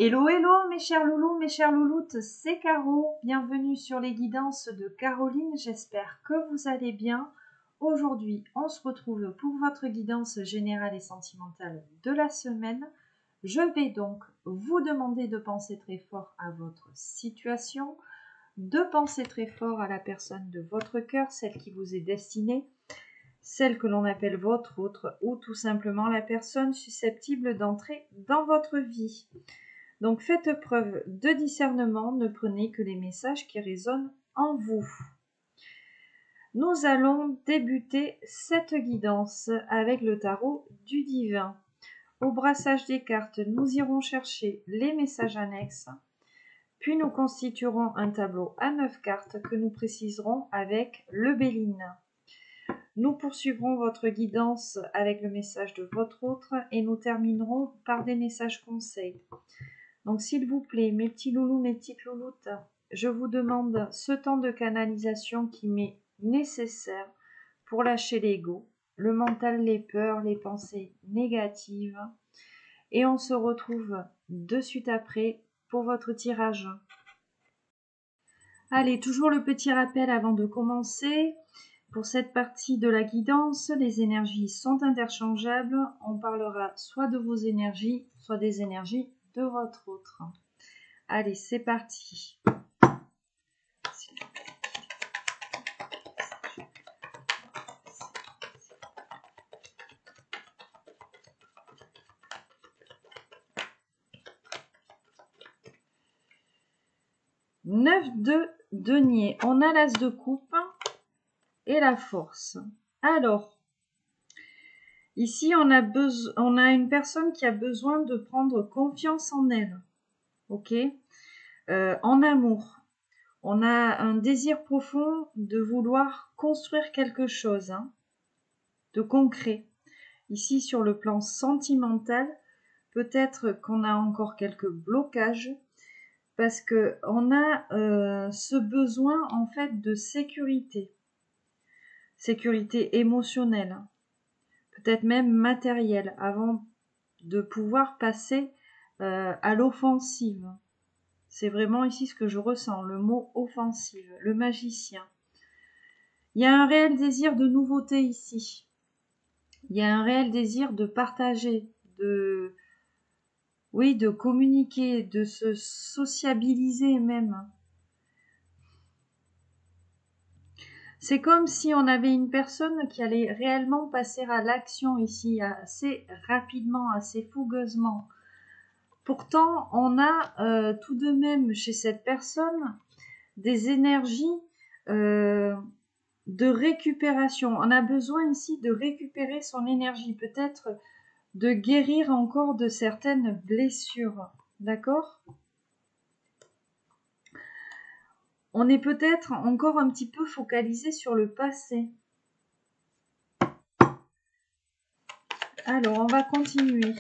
Hello, hello mes chers loulous, mes chères louloutes, c'est Caro. Bienvenue sur les guidances de Caroline, j'espère que vous allez bien. Aujourd'hui, on se retrouve pour votre guidance générale et sentimentale de la semaine. Je vais donc vous demander de penser très fort à votre situation, de penser très fort à la personne de votre cœur, celle qui vous est destinée, celle que l'on appelle votre autre, ou tout simplement la personne susceptible d'entrer dans votre vie. Donc faites preuve de discernement, ne prenez que les messages qui résonnent en vous. Nous allons débuter cette guidance avec le tarot du divin. Au brassage des cartes, nous irons chercher les messages annexes, puis nous constituerons un tableau à 9 cartes que nous préciserons avec le Béline. Nous poursuivrons votre guidance avec le message de votre autre et nous terminerons par des messages conseils. Donc s'il vous plaît, mes petits loulous, mes petites louloutes, je vous demande ce temps de canalisation qui m'est nécessaire pour lâcher l'ego, le mental, les peurs, les pensées négatives. Et on se retrouve de suite après pour votre tirage. Allez, toujours le petit rappel avant de commencer. Pour cette partie de la guidance, les énergies sont interchangeables. On parlera soit de vos énergies, soit des énergies de votre autre. Allez, c'est parti. Neuf de denier. On a l'as de coupe et la force. Alors, ici, on a une personne qui a besoin de prendre confiance en elle. Ok, en amour. On a un désir profond de vouloir construire quelque chose de concret. Ici, sur le plan sentimental, peut-être qu'on a encore quelques blocages parce qu'on a ce besoin en fait de sécurité. Sécurité émotionnelle, peut-être même matérielle, avant de pouvoir passer à l'offensive. C'est vraiment ici ce que je ressens, le mot offensive, le magicien. Il y a un réel désir de nouveauté ici. Il y a un réel désir de partager, de communiquer, de se sociabiliser même. C'est comme si on avait une personne qui allait réellement passer à l'action ici, assez rapidement, assez fougueusement. Pourtant, on a tout de même chez cette personne des énergies de récupération. On a besoin ici de récupérer son énergie, peut-être de guérir encore de certaines blessures. D'accord ? On est peut-être encore un petit peu focalisé sur le passé. Alors, on va continuer.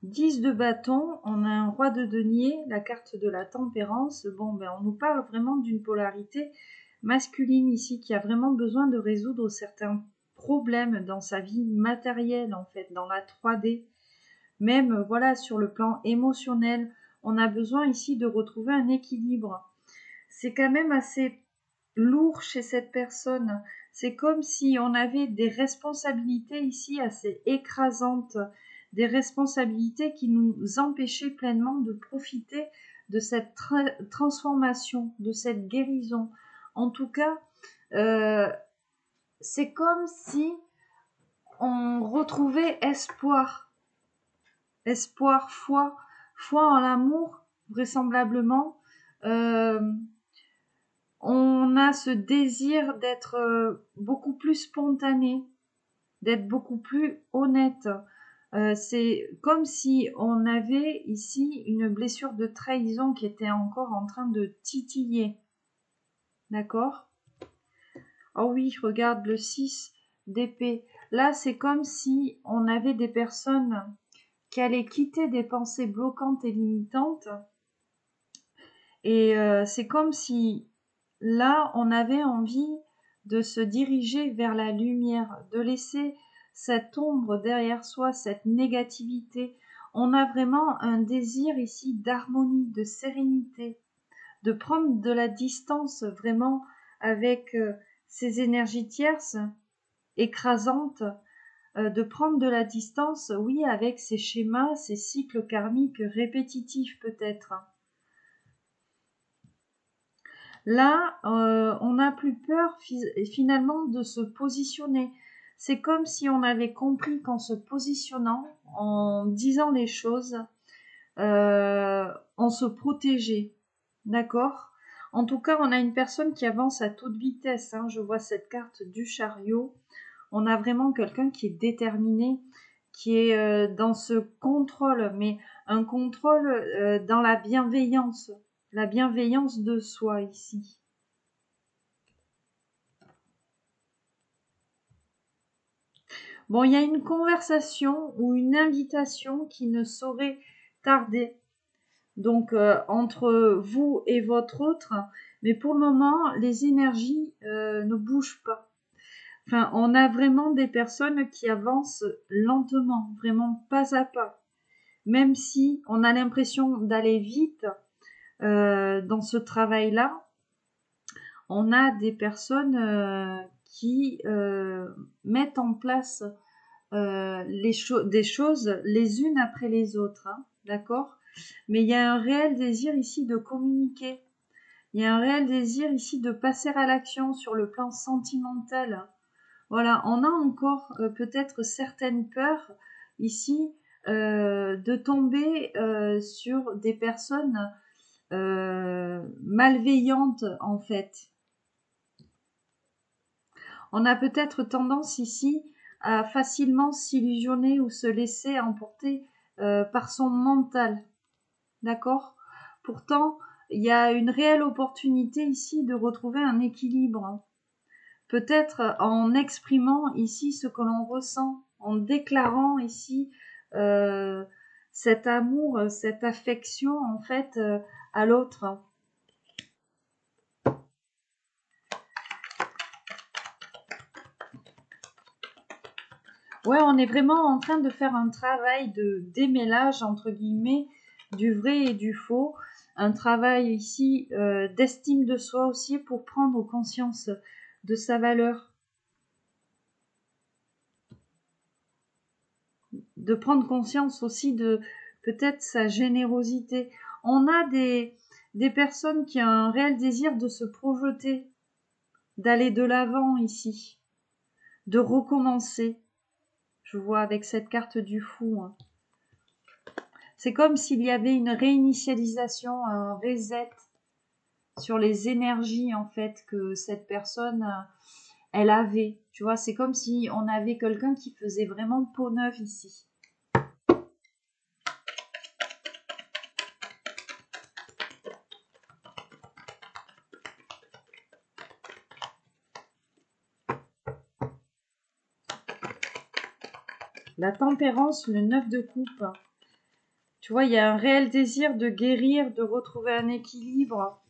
Dix de bâton, on a un roi de denier, la carte de la tempérance. Bon, on nous parle vraiment d'une polarité masculine ici qui a vraiment besoin de résoudre certains problèmes dans sa vie matérielle, en fait, dans la 3D. Même, voilà, sur le plan émotionnel, on a besoin ici de retrouver un équilibre. C'est quand même assez lourd chez cette personne. C'est comme si on avait des responsabilités ici assez écrasantes, des responsabilités qui nous empêchaient pleinement de profiter de cette transformation, de cette guérison. En tout cas, c'est comme si on retrouvait espoir, foi en l'amour, vraisemblablement. On a ce désir d'être beaucoup plus spontané, d'être beaucoup plus honnête. C'est comme si on avait ici une blessure de trahison qui était encore en train de titiller. D'accord ? Oh oui, regarde le 6 d'épée. Là, c'est comme si on avait des personnes qui allaient quitter des pensées bloquantes et limitantes. Et c'est comme si là, on avait envie de se diriger vers la lumière, de laisser cette ombre derrière soi, cette négativité. On a vraiment un désir ici d'harmonie, de sérénité, de prendre de la distance vraiment avec ces énergies tierces écrasantes, de prendre de la distance, oui, avec ces schémas, ces cycles karmiques répétitifs peut-être. Là, on n'a plus peur finalement de se positionner. C'est comme si on avait compris qu'en se positionnant, en disant les choses, on se protégeait. D'accord? En tout cas, on a une personne qui avance à toute vitesse. Hein. Je vois cette carte du chariot. On a vraiment quelqu'un qui est déterminé, qui est dans ce contrôle, mais un contrôle dans la bienveillance de soi ici. Bon, il y a une conversation ou une invitation qui ne saurait tarder, donc entre vous et votre autre, mais pour le moment, les énergies ne bougent pas. Enfin, on a vraiment des personnes qui avancent lentement, vraiment pas à pas. Même si on a l'impression d'aller vite dans ce travail-là, on a des personnes qui mettent en place des choses les unes après les autres, hein, d'accord? Mais il y a un réel désir ici de communiquer. Il y a un réel désir ici de passer à l'action sur le plan sentimental. Voilà, on a encore peut-être certaines peurs ici de tomber sur des personnes malveillantes en fait. On a peut-être tendance ici à facilement s'illusionner ou se laisser emporter par son mental, d'accord? Pourtant, il y a une réelle opportunité ici de retrouver un équilibre. Peut-être en exprimant ici ce que l'on ressent, en déclarant ici cet amour, cette affection en fait à l'autre. Ouais, on est vraiment en train de faire un travail de démêlage entre guillemets du vrai et du faux, un travail ici d'estime de soi aussi pour prendre conscience de sa valeur, de prendre conscience aussi de peut-être sa générosité. On a des personnes qui ont un réel désir de se projeter, d'aller de l'avant ici, de recommencer. Je vois avec cette carte du fou. Hein. C'est comme s'il y avait une réinitialisation, un reset sur les énergies en fait que cette personne elle avait. Tu vois, c'est comme si on avait quelqu'un qui faisait vraiment peau neuve ici. La tempérance, le 9 de coupe. Tu vois, il y a un réel désir de guérir, de retrouver un équilibre.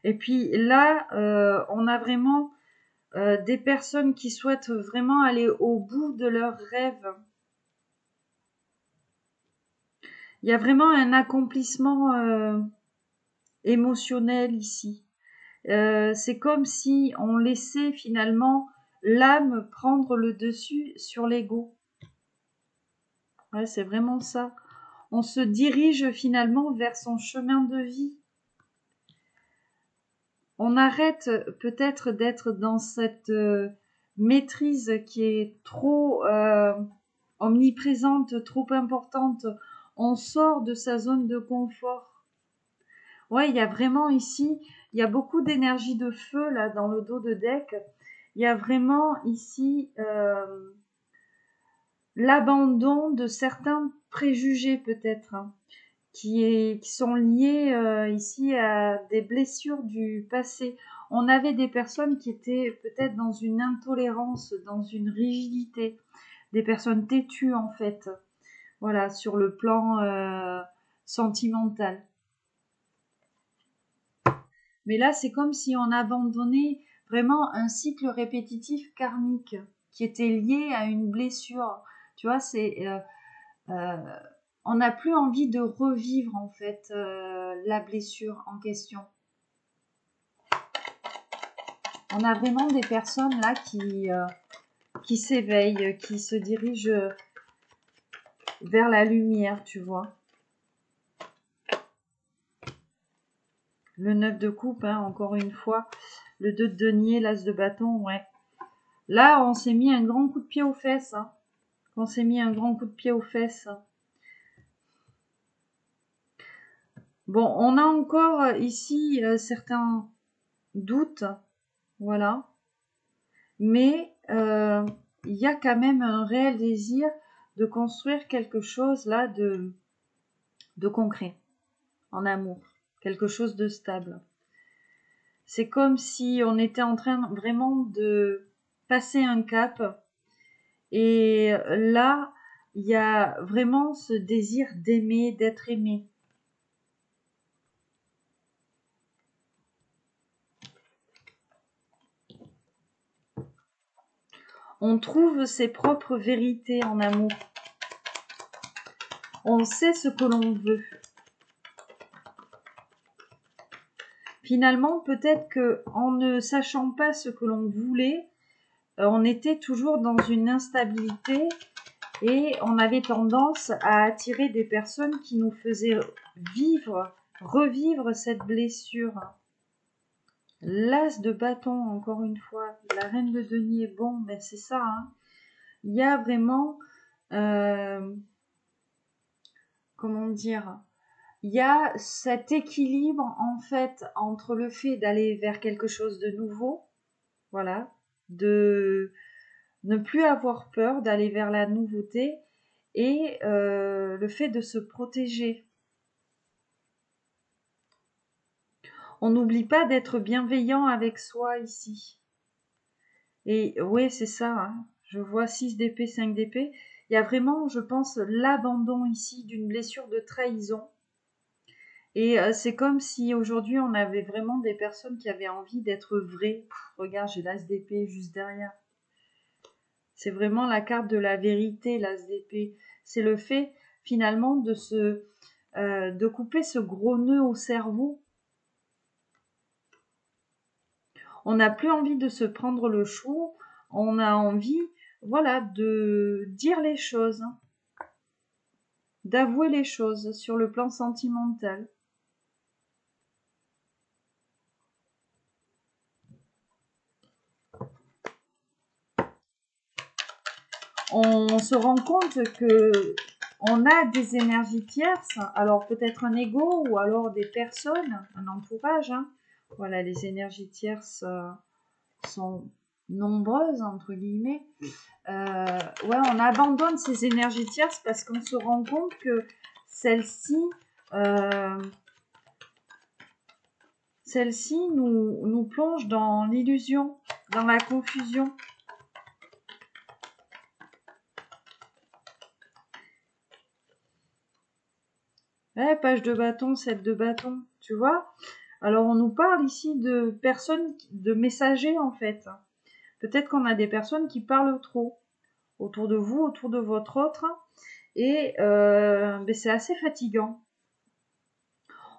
Et puis là, on a vraiment des personnes qui souhaitent vraiment aller au bout de leurs rêves. Il y a vraiment un accomplissement émotionnel ici. C'est comme si on laissait finalement l'âme prendre le dessus sur l'ego. Ouais, c'est vraiment ça. On se dirige finalement vers son chemin de vie. On arrête peut-être d'être dans cette maîtrise qui est trop omniprésente, trop importante. On sort de sa zone de confort. Ouais, il y a vraiment ici, il y a beaucoup d'énergie de feu là dans le dos de deck. Il y a vraiment ici l'abandon de certains préjugés peut-être, hein, qui sont liés ici à des blessures du passé. On avait des personnes qui étaient peut-être dans une intolérance, dans une rigidité, des personnes têtues en fait, voilà, sur le plan sentimental. Mais là, c'est comme si on abandonnait vraiment un cycle répétitif karmique qui était lié à une blessure. Tu vois, on n'a plus envie de revivre en fait la blessure en question. On a vraiment des personnes là qui s'éveillent, qui se dirigent vers la lumière, tu vois. Le 9 de coupe, hein, encore une fois. Le 2 de denier, l'as de bâton, ouais. Là, on s'est mis un grand coup de pied aux fesses. Hein. On s'est mis un grand coup de pied aux fesses. Bon, on a encore ici certains doutes. Voilà. Mais il y a quand même un réel désir de construire quelque chose là de concret en amour, quelque chose de stable. C'est comme si on était en train vraiment de passer un cap et là il y a vraiment ce désir d'aimer, d'être aimé. On trouve ses propres vérités en amour. On sait ce que l'on veut. Finalement, peut-être que en ne sachant pas ce que l'on voulait, on était toujours dans une instabilité et on avait tendance à attirer des personnes qui nous faisaient revivre cette blessure. L'as de bâton, encore une fois, la reine de denier, bon, ben c'est ça. Hein. Il y a vraiment, comment dire, il y a cet équilibre en fait entre le fait d'aller vers quelque chose de nouveau, voilà, de ne plus avoir peur d'aller vers la nouveauté et le fait de se protéger. On n'oublie pas d'être bienveillant avec soi ici. Et oui, c'est ça. Hein. Je vois 6 d'épée, 5 d'épée. Il y a vraiment, je pense, l'abandon ici d'une blessure de trahison. Et c'est comme si aujourd'hui, on avait vraiment des personnes qui avaient envie d'être vraies. Regarde, j'ai l'as d'épée juste derrière. C'est vraiment la carte de la vérité, l'as d'épée. C'est le fait, finalement, de couper ce gros nœud au cerveau. On n'a plus envie de se prendre le chou, on a envie, voilà, de dire les choses, d'avouer les choses sur le plan sentimental. On se rend compte que on a des énergies tierces, alors peut-être un ego ou alors des personnes, un entourage. Hein. Voilà, les énergies tierces sont nombreuses, entre guillemets. Ouais, on abandonne ces énergies tierces parce qu'on se rend compte que celles-ci nous plongent dans l'illusion, dans la confusion. Ouais, page de bâton, 7 de bâton, tu vois. Alors on nous parle ici de personnes, de messagers en fait. Peut-être qu'on a des personnes qui parlent trop autour de vous, autour de votre autre, et c'est assez fatigant.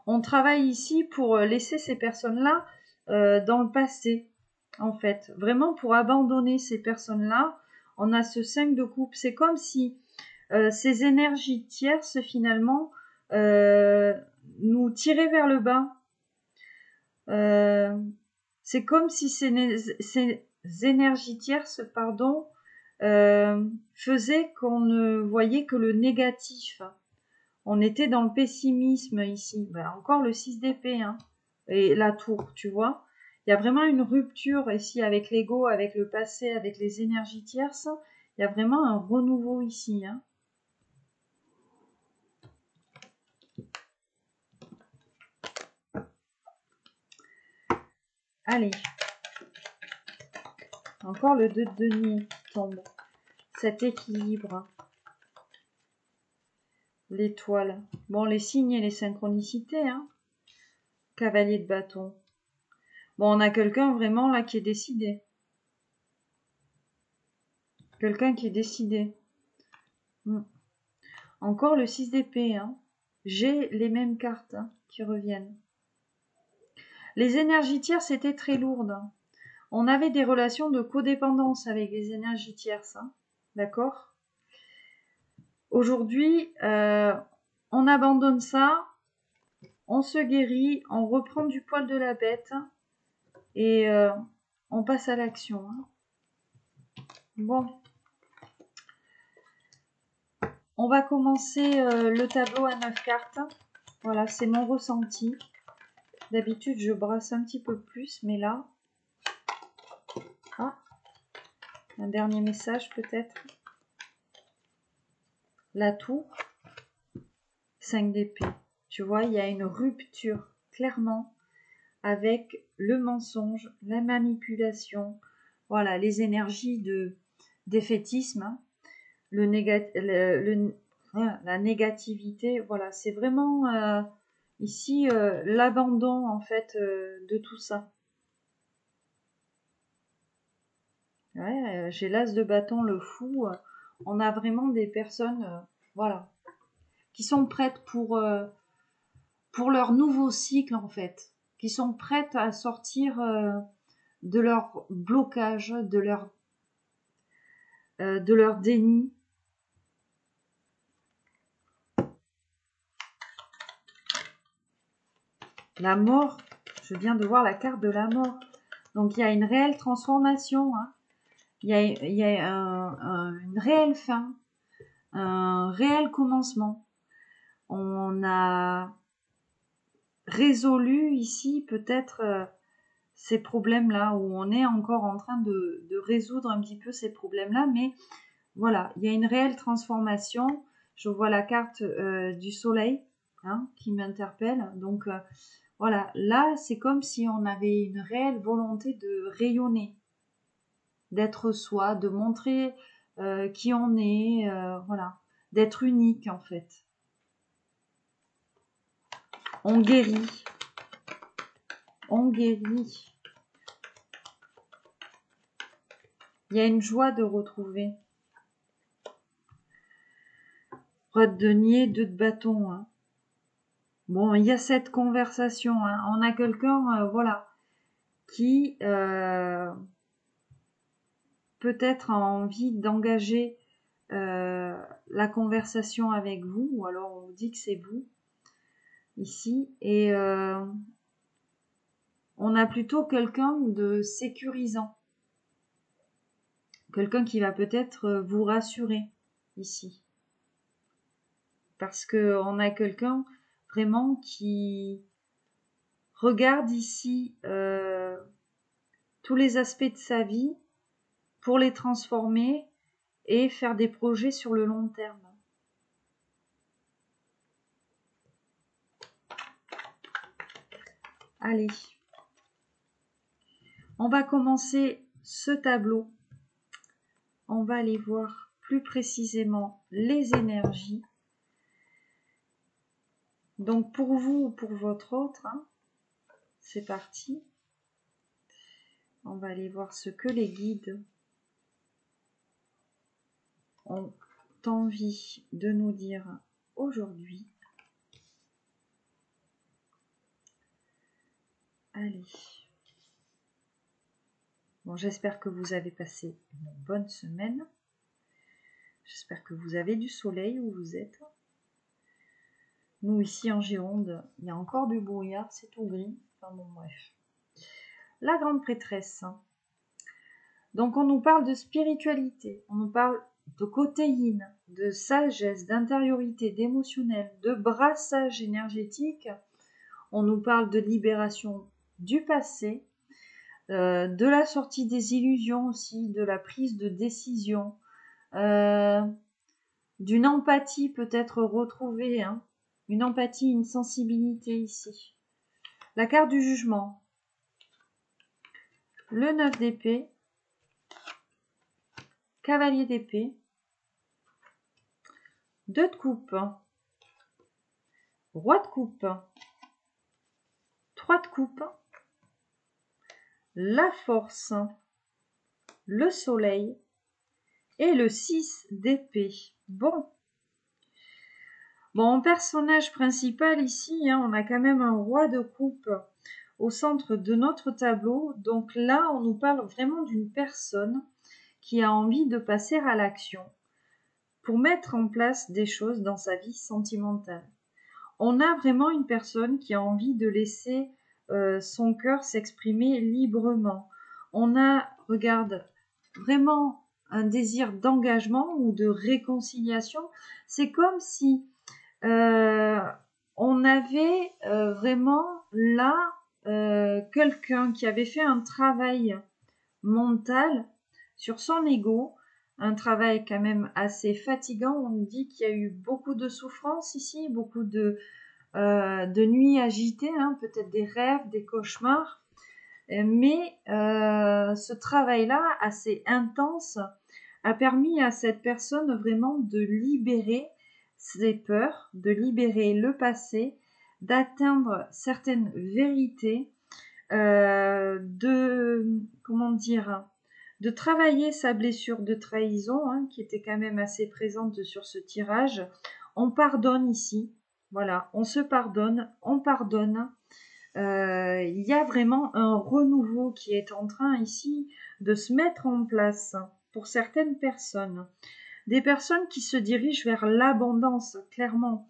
On travaille ici pour laisser ces personnes-là dans le passé, en fait. Vraiment pour abandonner ces personnes-là. On a ce 5 de coupe. C'est comme si ces énergies tierces, finalement, nous tiraient vers le bas. C'est comme si ces énergies tierces, pardon, faisaient qu'on ne voyait que le négatif. On était dans le pessimisme ici. Ben, encore le 6 d'épée, hein, et la tour, tu vois. Il y a vraiment une rupture ici avec l'ego, avec le passé, avec les énergies tierces. Il y a vraiment un renouveau ici. Hein. Allez. Encore le 2 de denier qui tombe. Cet équilibre. L'étoile. Bon, les signes et les synchronicités. Hein. Cavalier de bâton. Bon, on a quelqu'un vraiment là qui est décidé. Quelqu'un qui est décidé. Encore le 6 d'épée. Hein. J'ai les mêmes cartes qui reviennent. Les énergies tierces étaient très lourdes. On avait des relations de codépendance avec les énergies tierces. Hein. D'accord ? Aujourd'hui, on abandonne ça, on se guérit, on reprend du poil de la bête et on passe à l'action. Hein. Bon. On va commencer le tableau à 9 cartes. Voilà, c'est mon ressenti. D'habitude, je brasse un petit peu plus, mais là... Ah, un dernier message peut-être. La tour, 5 d'épée. Tu vois, il y a une rupture, clairement, avec le mensonge, la manipulation, voilà, les énergies de défaitisme, hein, la négativité, voilà, c'est vraiment ici l'abandon en fait de tout ça. Ouais, j'ai l'as de bâton, le fou. On a vraiment des personnes, voilà, qui sont prêtes pour leur nouveau cycle en fait, qui sont prêtes à sortir de leur blocage, de leur déni. La mort, je viens de voir la carte de la mort. Donc il y a une réelle transformation, hein. Il y a une réelle fin, un réel commencement. On a résolu ici peut-être ces problèmes-là, où on est encore en train de résoudre un petit peu ces problèmes-là, mais voilà, il y a une réelle transformation. Je vois la carte du soleil hein, qui m'interpelle. Donc voilà, là c'est comme si on avait une réelle volonté de rayonner, d'être soi, de montrer qui on est, voilà, d'être unique en fait. On guérit. On guérit. Il y a une joie de retrouver. Roi de denier, 2 de bâton. Hein. Bon, il y a cette conversation. Hein. On a quelqu'un, voilà, qui peut-être a envie d'engager la conversation avec vous, ou alors on vous dit que c'est vous, ici, et on a plutôt quelqu'un de sécurisant. Quelqu'un qui va peut-être vous rassurer, ici. Parce qu'on a quelqu'un vraiment qui regarde ici tous les aspects de sa vie pour les transformer et faire des projets sur le long terme. Allez, on va commencer ce tableau. On va aller voir plus précisément les énergies. Donc pour vous ou pour votre autre, hein, c'est parti. On va aller voir ce que les guides ont envie de nous dire aujourd'hui. Allez. Bon, j'espère que vous avez passé une bonne semaine. J'espère que vous avez du soleil où vous êtes. Nous, ici en Gironde, il y a encore du brouillard, c'est tout gris. Enfin bon, bref. La grande prêtresse. Donc, on nous parle de spiritualité, on nous parle de côté yin, de sagesse, d'intériorité, d'émotionnel, de brassage énergétique. On nous parle de libération du passé, de la sortie des illusions aussi, de la prise de décision, d'une empathie peut-être retrouvée, hein, une empathie, une sensibilité ici. La carte du jugement, le 9 d'épée, cavalier d'épée, 2 de coupe, roi de coupe, 3 de coupe, la force, le soleil et le 6 d'épée. Bon, en personnage principal ici, on a quand même un roi de coupe au centre de notre tableau. Donc là, on nous parle vraiment d'une personne qui a envie de passer à l'action pour mettre en place des choses dans sa vie sentimentale. On a vraiment une personne qui a envie de laisser son cœur s'exprimer librement. On a, regarde, vraiment un désir d'engagement ou de réconciliation. C'est comme si on avait vraiment là quelqu'un qui avait fait un travail mental sur son ego, un travail quand même assez fatigant. On nous dit qu'il y a eu beaucoup de souffrance ici, beaucoup de nuits agitées, peut-être des rêves, des cauchemars. Mais ce travail-là, assez intense, a permis à cette personne vraiment de libérer ses peurs, de libérer le passé, d'atteindre certaines vérités, de travailler sa blessure de trahison, qui était quand même assez présente sur ce tirage. On pardonne ici, voilà, on se pardonne, on pardonne. Il y a vraiment un renouveau qui est en train ici de se mettre en place pour certaines personnes. Des personnes qui se dirigent vers l'abondance, clairement,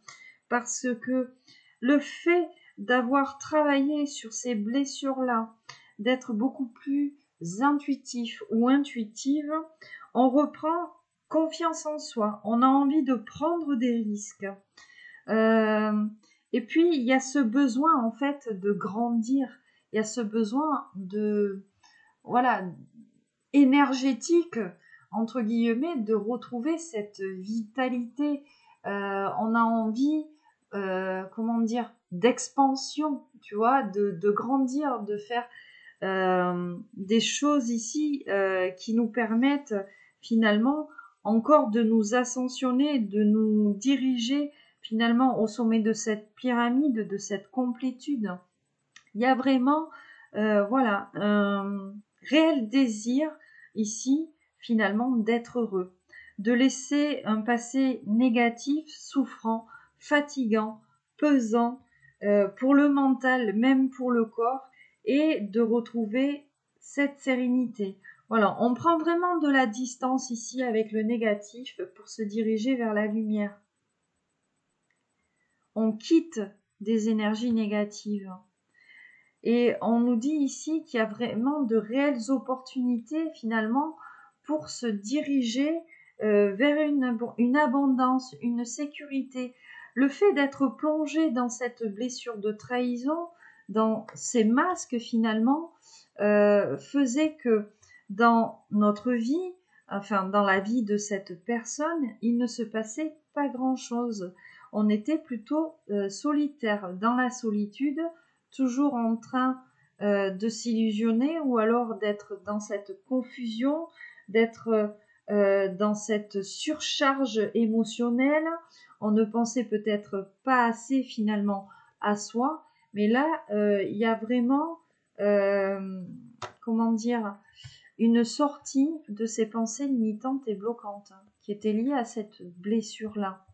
parce que le fait d'avoir travaillé sur ces blessures-là, d'être beaucoup plus intuitif ou intuitive, on reprend confiance en soi, on a envie de prendre des risques. Et puis, il y a ce besoin, en fait, de grandir. Il y a ce besoin énergétique, entre guillemets, de retrouver cette vitalité. On a envie, d'expansion, tu vois, de grandir, de faire des choses ici qui nous permettent finalement encore de nous ascensionner, de nous diriger finalement au sommet de cette pyramide, de cette complétude. Il y a vraiment un réel désir ici finalement d'être heureux, de laisser un passé négatif, souffrant, fatigant, pesant pour le mental, même pour le corps, et de retrouver cette sérénité. Voilà, on prend vraiment de la distance ici avec le négatif pour se diriger vers la lumière. On quitte des énergies négatives. Et on nous dit ici qu'il y a vraiment de réelles opportunités finalement pour se diriger vers une abondance, une sécurité. Le fait d'être plongé dans cette blessure de trahison, dans ces masques finalement, faisait que dans notre vie, enfin dans la vie de cette personne, il ne se passait pas grand-chose. On était plutôt solitaire, dans la solitude, toujours en train de s'illusionner ou alors d'être dans cette confusion, d'être dans cette surcharge émotionnelle. On ne pensait peut-être pas assez finalement à soi, mais là, il y a vraiment, une sortie de ces pensées limitantes et bloquantes qui étaient liées à cette blessure-là.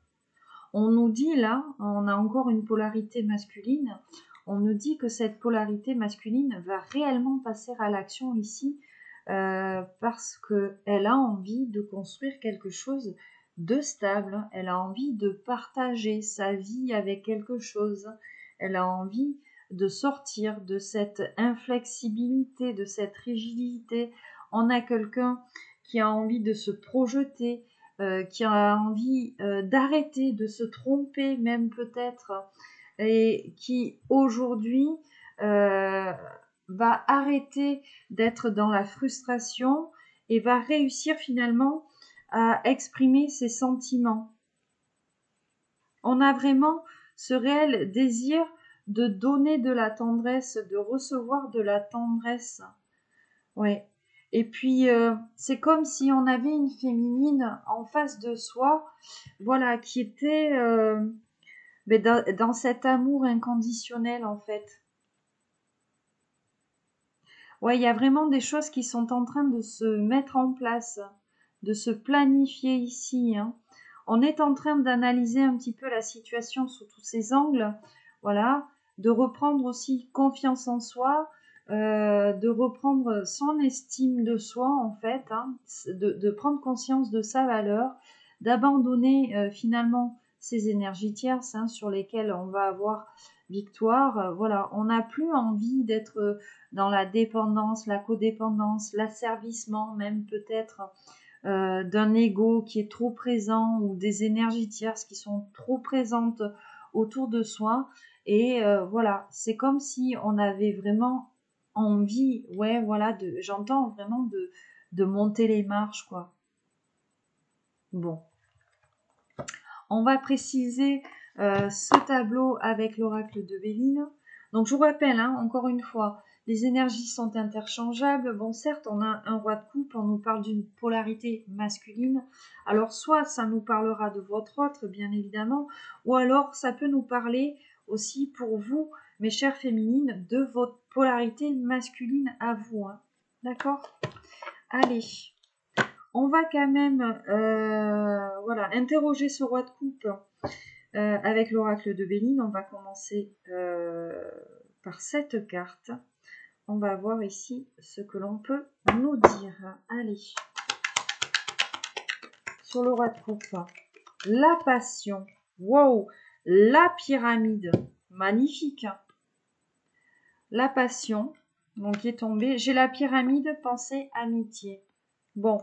On nous dit là, on a encore une polarité masculine, on nous dit que cette polarité masculine va réellement passer à l'action ici parce qu'elle a envie de construire quelque chose de stable, elle a envie de partager sa vie avec quelque chose, elle a envie de sortir de cette inflexibilité, de cette rigidité. On a quelqu'un qui a envie de se projeter, qui a envie d'arrêter de se tromper même peut-être, et qui aujourd'hui va arrêter d'être dans la frustration et va réussir finalement à exprimer ses sentiments. On a vraiment ce réel désir de donner de la tendresse, de recevoir de la tendresse. Ouais. Et puis, c'est comme si on avait une féminine en face de soi, voilà, qui était dans cet amour inconditionnel, en fait. Ouais, il y a vraiment des choses qui sont en train de se mettre en place, de se planifier ici, hein. On est en train d'analyser un petit peu la situation sous tous ses angles, voilà, de reprendre aussi confiance en soi, de reprendre son estime de soi en fait, hein, de prendre conscience de sa valeur, d'abandonner finalement ces énergies tierces hein, sur lesquelles on va avoir victoire. Voilà, on n'a plus envie d'être dans la dépendance, la codépendance, l'asservissement même peut-être d'un ego qui est trop présent ou des énergies tierces qui sont trop présentes autour de soi. Et voilà, c'est comme si on avait vraiment envie, ouais, voilà, j'entends vraiment de monter les marches, quoi. Bon, on va préciser ce tableau avec l'oracle de Béline. Donc je vous rappelle, hein, encore une fois, les énergies sont interchangeables. Bon, certes, on a un roi de coupe, on nous parle d'une polarité masculine. Alors, soit ça nous parlera de votre autre, bien évidemment, ou alors ça peut nous parler aussi pour vous, mes chères féminines, de votre polarité masculine à vous. Hein. D'accord ? Allez, on va quand même voilà, interroger ce roi de coupe avec l'oracle de Béline. On va commencer par cette carte. On va voir ici ce que l'on peut nous dire. Allez. Sur le roi de coupe. La passion. Wow. La pyramide. Magnifique. La passion. Donc, qui est tombée. J'ai la pyramide, pensée, amitié. Bon.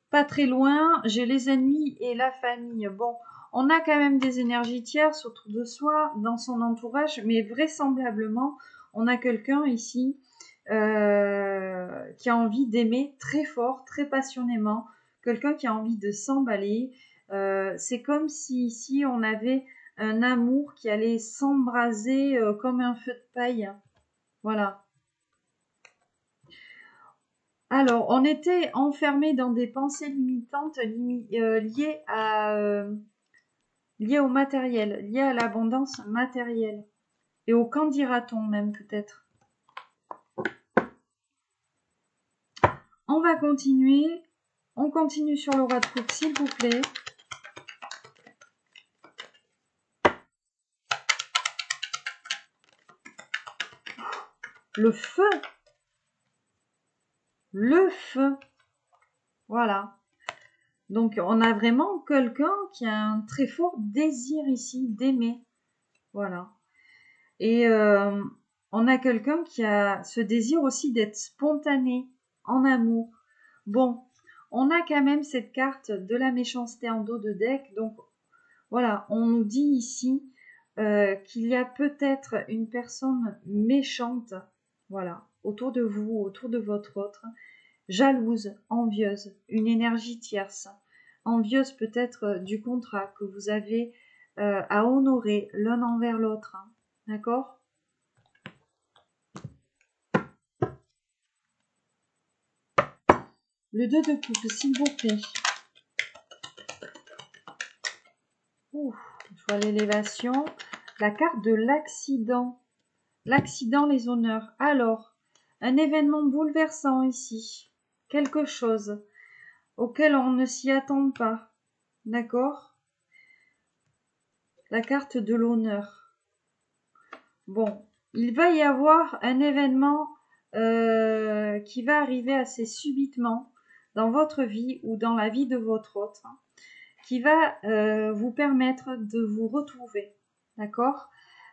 Pas très loin. J'ai les ennemis et la famille. Bon. On a quand même des énergies tierces autour de soi, dans son entourage, mais vraisemblablement, on a quelqu'un ici qui a envie d'aimer très fort, très passionnément, quelqu'un qui a envie de s'emballer. C'est comme si ici on avait un amour qui allait s'embraser comme un feu de paille. Voilà. Alors, on était enfermé dans des pensées limitantes liées au matériel, liées à l'abondance matérielle. Et au qu'en dira-t-on même peut-être. On va continuer. On continue sur le roi de coupe, s'il vous plaît. Le feu. Le feu. Voilà. Donc, on a vraiment quelqu'un qui a un très fort désir ici d'aimer. Voilà. Et on a quelqu'un qui a ce désir aussi d'être spontané, en amour. Bon, on a quand même cette carte de la méchanceté en dos de deck. Donc, voilà, on nous dit ici qu'il y a peut-être une personne méchante, voilà, autour de vous, autour de votre autre, jalouse, envieuse, une énergie tierce, envieuse peut-être du contrat que vous avez à honorer l'un envers l'autre, hein, d'accord ? Le 2 de coupe, s'il vous plaît. Ouf, je vois l'élévation. La carte de l'accident. L'accident, les honneurs. Alors, un événement bouleversant ici. Quelque chose auquel on ne s'y attend pas. D'accord ? La carte de l'honneur. Bon, il va y avoir un événement qui va arriver assez subitement dans votre vie ou dans la vie de votre autre, hein, qui va vous permettre de vous retrouver. D'accord ?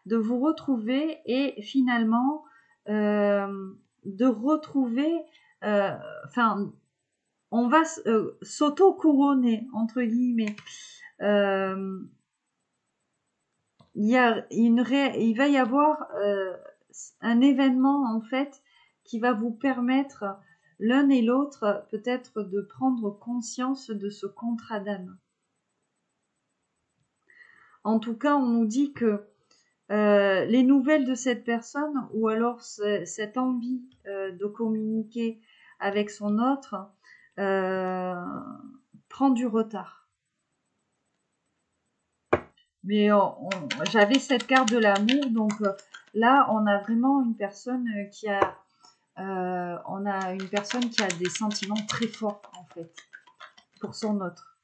De vous retrouver et finalement de retrouver, enfin, on va s'auto-couronner, entre guillemets. Il va y avoir un événement, en fait, qui va vous permettre, l'un et l'autre, peut-être de prendre conscience de ce contrat d'âme. En tout cas, on nous dit que les nouvelles de cette personne ou alors cette envie de communiquer avec son autre prend du retard. Mais j'avais cette carte de l'amour, donc là, on a vraiment une personne qui a on a une personne qui a des sentiments très forts, en fait, pour son autre.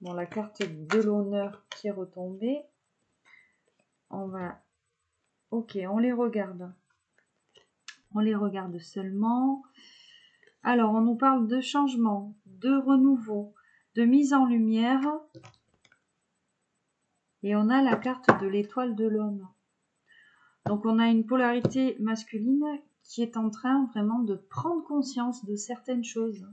Bon, la carte de l'honneur qui est retombée. On va... Ok, on les regarde. On les regarde seulement. Alors, on nous parle de changement, de renouveau, de mise en lumière. Et on a la carte de l'étoile de l'homme. Donc, on a une polarité masculine qui est en train vraiment de prendre conscience de certaines choses.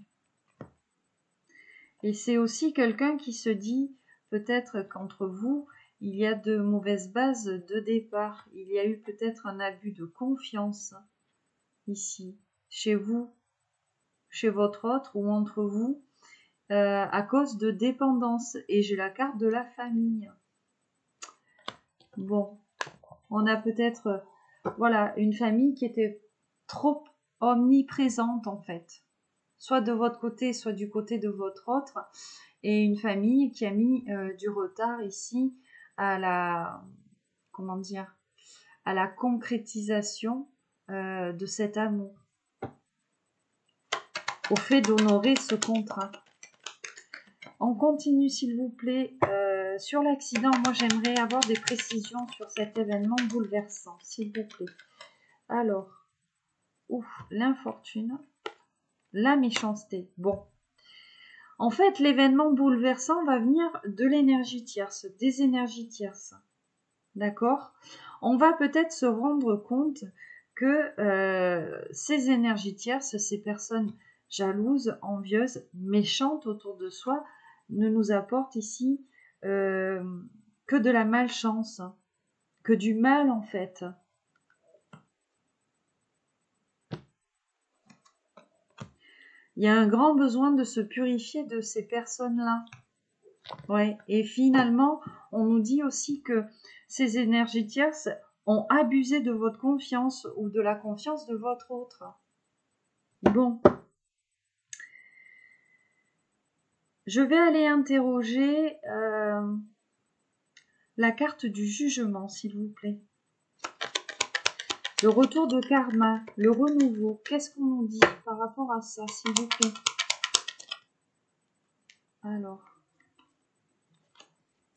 Et c'est aussi quelqu'un qui se dit, peut-être qu'entre vous, il y a de mauvaises bases de départ. Il y a eu peut-être un abus de confiance ici, chez vous, chez votre autre ou entre vous, à cause de dépendance. Et j'ai la carte de la famille. Bon, on a peut-être, voilà, une famille qui était trop omniprésente en fait. Soit de votre côté, soit du côté de votre autre. Et une famille qui a mis du retard ici à la, comment dire, à la concrétisation de cet amour. Au fait d'honorer ce contrat. On continue s'il vous plaît. Sur l'accident, moi j'aimerais avoir des précisions sur cet événement bouleversant, s'il vous plaît. Alors, l'infortune, la méchanceté. Bon. En fait, l'événement bouleversant va venir de l'énergie tierce, des énergies tierces. D'accord? On va peut-être se rendre compte que ces énergies tierces, ces personnes jalouses, envieuses, méchantes autour de soi, ne nous apportent ici que de la malchance, que du mal en fait. Il y a un grand besoin de se purifier de ces personnes-là. Ouais. Et finalement, on nous dit aussi que ces énergies tierces ont abusé de votre confiance ou de la confiance de votre autre. Bon. Je vais aller interroger la carte du jugement, s'il vous plaît. Le retour de karma, le renouveau. Qu'est-ce qu'on nous dit par rapport à ça, s'il vous plaît? Alors,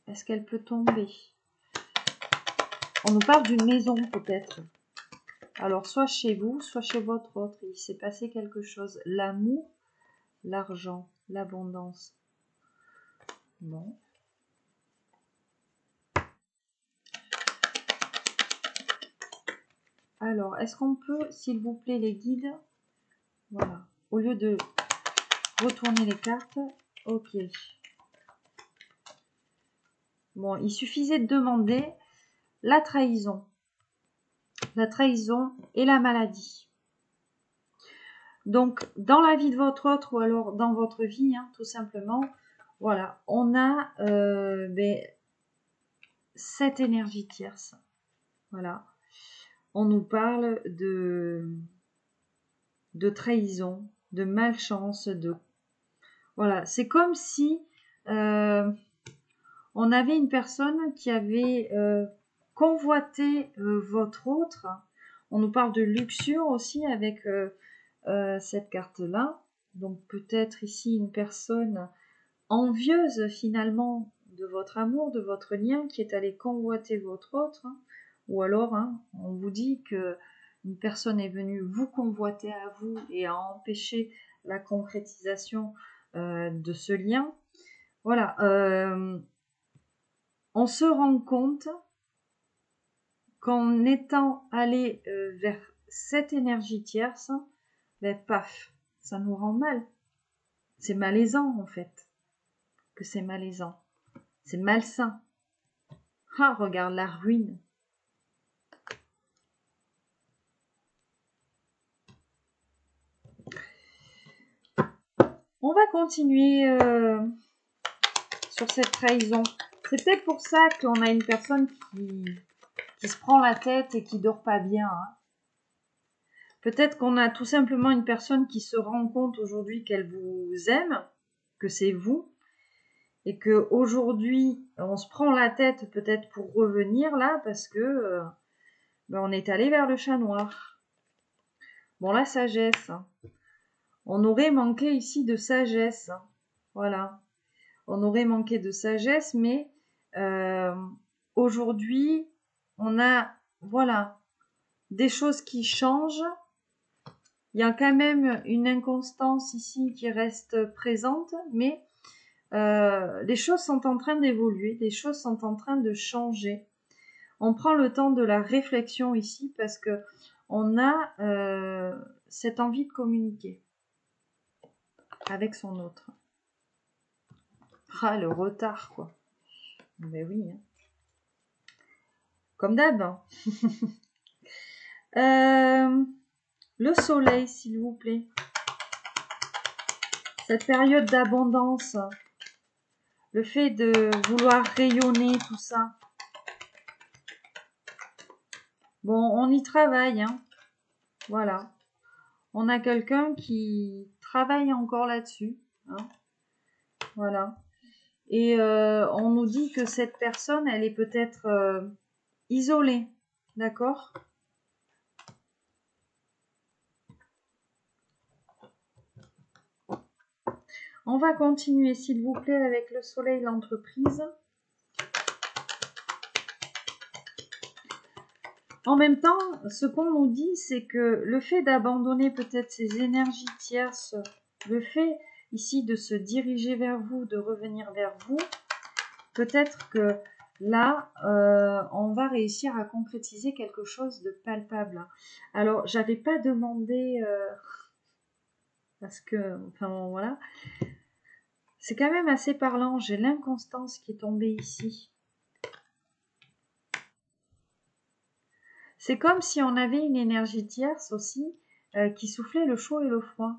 est-ce qu'elle peut tomber? On nous parle d'une maison, peut-être. Alors, soit chez vous, soit chez votre autre. Il s'est passé quelque chose. L'amour, l'argent, l'abondance. Bon. Alors, est-ce qu'on peut, s'il vous plaît, les guides, voilà, au lieu de retourner les cartes, ok. Bon, il suffisait de demander la trahison et la maladie. Donc, dans la vie de votre autre ou alors dans votre vie, hein, tout simplement, voilà, on a cette énergie tierce. Voilà. On nous parle de trahison, de malchance, de... Voilà, c'est comme si on avait une personne qui avait convoité votre autre. On nous parle de luxure aussi avec cette carte-là. Donc peut-être ici une personne envieuse finalement de votre amour, de votre lien, qui est allée convoiter votre autre. Hein. Ou alors, hein, on vous dit que une personne est venue vous convoiter à vous et a empêché la concrétisation de ce lien. Voilà. On se rend compte qu'en étant allé vers cette énergie tierce, ben, paf, ça nous rend mal. C'est malaisant en fait. Que c'est malaisant. C'est malsain. Ah, regarde la ruine. On va continuer sur cette trahison. C'est peut-être pour ça qu'on a une personne qui se prend la tête et qui dort pas bien. Hein. Peut-être qu'on a tout simplement une personne qui se rend compte aujourd'hui qu'elle vous aime, que c'est vous, et que aujourd'hui on se prend la tête peut-être pour revenir là parce que Ben, on est allé vers le chat noir. Bon, la sagesse. On aurait manqué ici de sagesse. Voilà. On aurait manqué de sagesse, mais aujourd'hui, on a, voilà, des choses qui changent. Il y a quand même une inconstance ici qui reste présente, mais les choses sont en train d'évoluer, les choses sont en train de changer. On prend le temps de la réflexion ici parce que on a cette envie de communiquer avec son autre. Ah, le retard, quoi. Mais oui, hein. Comme d'hab. Le soleil, s'il vous plaît. Cette période d'abondance, le fait de vouloir rayonner, tout ça. Bon, on y travaille, hein. Voilà. On a quelqu'un qui travaille encore là-dessus, hein. Voilà. Et on nous dit que cette personne, elle est peut-être isolée, d'accord? On va continuer, s'il vous plaît, avec le soleil, l'entreprise. En même temps, ce qu'on nous dit, c'est que le fait d'abandonner peut-être ces énergies tierces, le fait ici de se diriger vers vous, de revenir vers vous, peut-être que là, on va réussir à concrétiser quelque chose de palpable. Alors, j'avais pas demandé, parce que, enfin voilà, c'est quand même assez parlant. J'ai l'inconstance qui est tombée ici. C'est comme si on avait une énergie tierce aussi qui soufflait le chaud et le froid.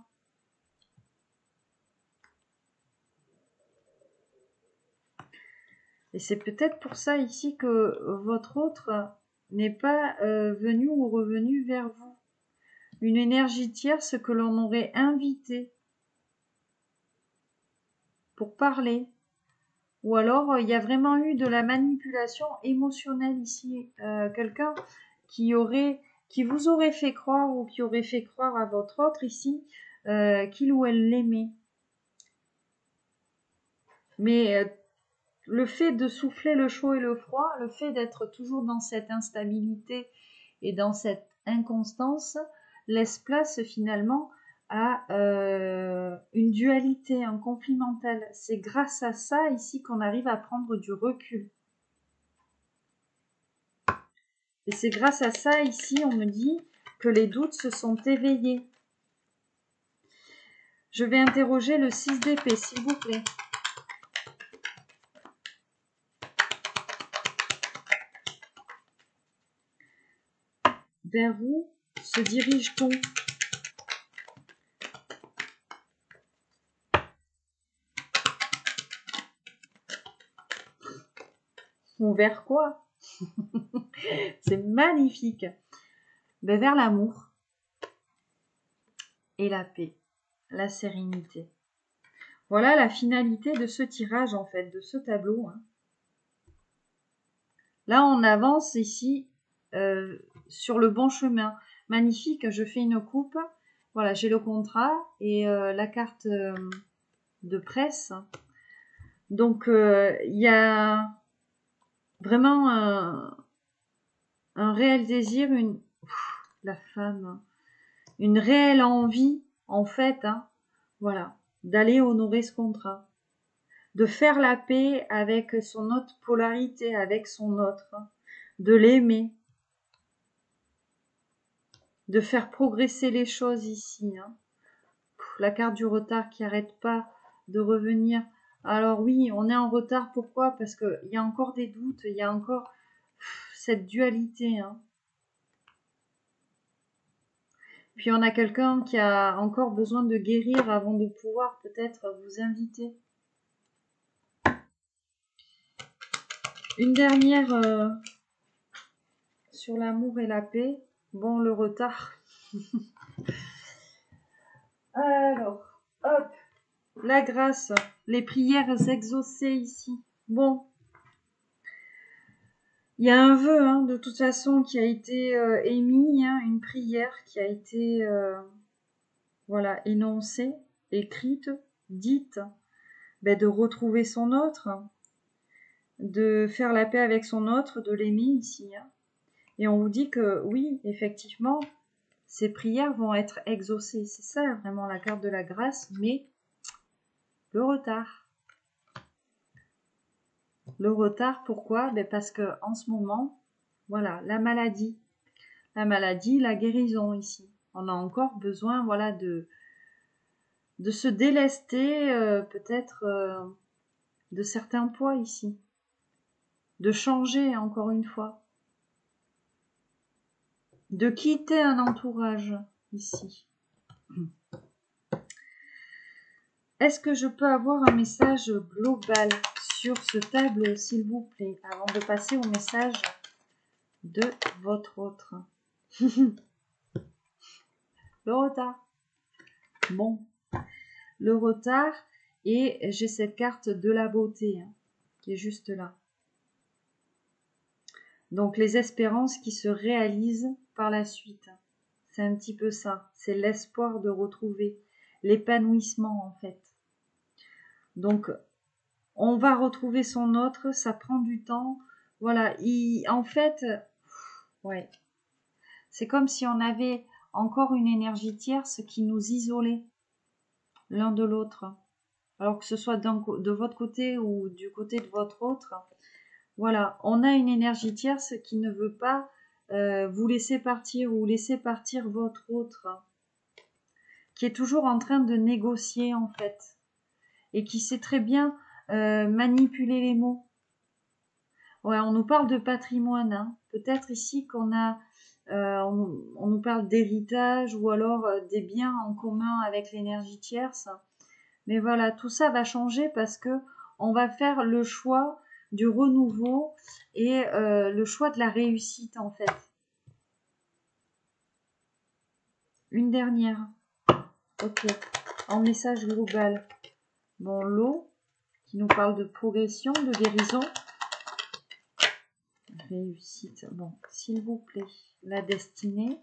Et c'est peut-être pour ça ici que votre autre n'est pas venu ou revenu vers vous. Une énergie tierce que l'on aurait invitée pour parler. Ou alors il y a vraiment eu de la manipulation émotionnelle ici. Quelqu'un qui vous aurait fait croire ou qui aurait fait croire à votre autre ici qu'il ou elle l'aimait. Mais le fait de souffler le chaud et le froid, le fait d'être toujours dans cette instabilité et dans cette inconstance, laisse place finalement à une dualité, un conflit mental. C'est grâce à ça ici qu'on arrive à prendre du recul. Et c'est grâce à ça ici, on me dit que les doutes se sont éveillés. Je vais interroger le 6 d'épée, s'il vous plaît. Vers où se dirige-t-on? Ou vers quoi? C'est magnifique. Ben, vers l'amour et la paix, la sérénité. Voilà la finalité de ce tirage, en fait, de ce tableau, hein. Là, on avance ici sur le bon chemin. Magnifique, je fais une coupe. Voilà, j'ai le contrat et la carte de presse. Donc, il y a vraiment un réel désir, la femme, une réelle envie, en fait, hein, voilà, d'aller honorer ce contrat, de faire la paix avec son autre polarité, avec son autre, hein, de l'aimer, de faire progresser les choses ici, hein. La carte du retard qui n'arrête pas de revenir. Alors oui, on est en retard, pourquoi? Parce qu'il y a encore des doutes, il y a encore cette dualité, hein. Puis on a quelqu'un qui a encore besoin de guérir avant de pouvoir peut-être vous inviter. Une dernière sur l'amour et la paix. Bon, le retard. Alors, hop, la grâce, les prières exaucées ici. Bon. Il y a un vœu, hein, de toute façon, qui a été émis, hein, une prière qui a été voilà, énoncée, écrite, dite, ben, de retrouver son autre, de faire la paix avec son autre, de l'aimer ici. Hein. Et on vous dit que oui, effectivement, ces prières vont être exaucées. C'est ça vraiment la carte de la grâce, mais le retard. Le retard, pourquoi? Ben parce que en ce moment, voilà, la maladie, la guérison ici. On a encore besoin, voilà, de se délester peut-être de certains poids ici, de changer encore une fois, de quitter un entourage ici. Est-ce que je peux avoir un message global sur ce tableau, s'il vous plaît, avant de passer au message de votre autre? Le retard. Bon, le retard, et j'ai cette carte de la beauté hein, qui est juste là. Donc les espérances qui se réalisent par la suite. C'est un petit peu ça, c'est l'espoir de retrouver l'épanouissement en fait. Donc on va retrouver son autre, ça prend du temps. Voilà, en fait, ouais, c'est comme si on avait encore une énergie tierce qui nous isolait l'un de l'autre. Alors que ce soit de votre côté ou du côté de votre autre, voilà, on a une énergie tierce qui ne veut pas vous laisser partir ou laisser partir votre autre, qui est toujours en train de négocier en fait, et qui sait très bien manipuler les mots. Ouais, on nous parle de patrimoine, hein. Peut-être ici qu'on a, on nous parle d'héritage ou alors des biens en commun avec l'énergie tierce. Mais voilà, tout ça va changer parce que on va faire le choix du renouveau et le choix de la réussite en fait. Une dernière. Ok. En message global. Bon, l'eau qui nous parle de progression, de guérison. Réussite. Bon, s'il vous plaît. La destinée.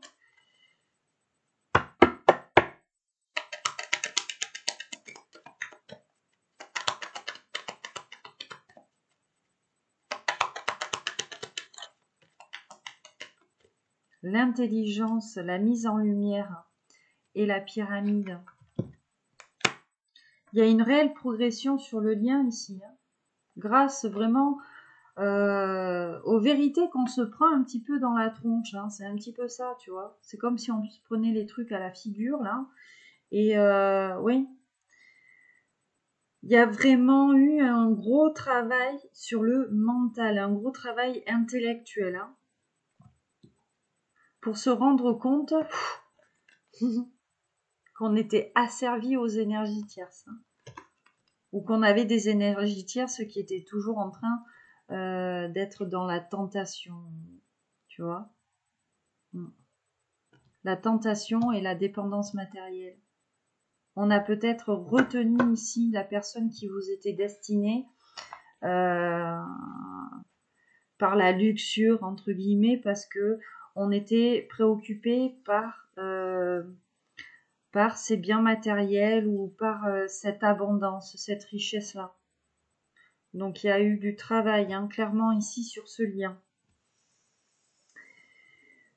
L'intelligence, la mise en lumière et la pyramide. Il y a une réelle progression sur le lien ici, hein, grâce vraiment aux vérités qu'on se prend un petit peu dans la tronche. Hein. C'est un petit peu ça, tu vois. C'est comme si on se prenait les trucs à la figure, là. Et oui, il y a vraiment eu un gros travail sur le mental, un gros travail intellectuel, hein, pour se rendre compte qu'on était asservi aux énergies tierces, hein, ou qu'on avait des énergies tierces qui étaient toujours en train d'être dans la tentation, tu vois. La tentation et la dépendance matérielle. On a peut-être retenu ici la personne qui vous était destinée par la luxure, entre guillemets, parce que on était préoccupé par ces biens matériels ou par cette abondance, cette richesse-là. Donc il y a eu du travail, hein, clairement ici sur ce lien.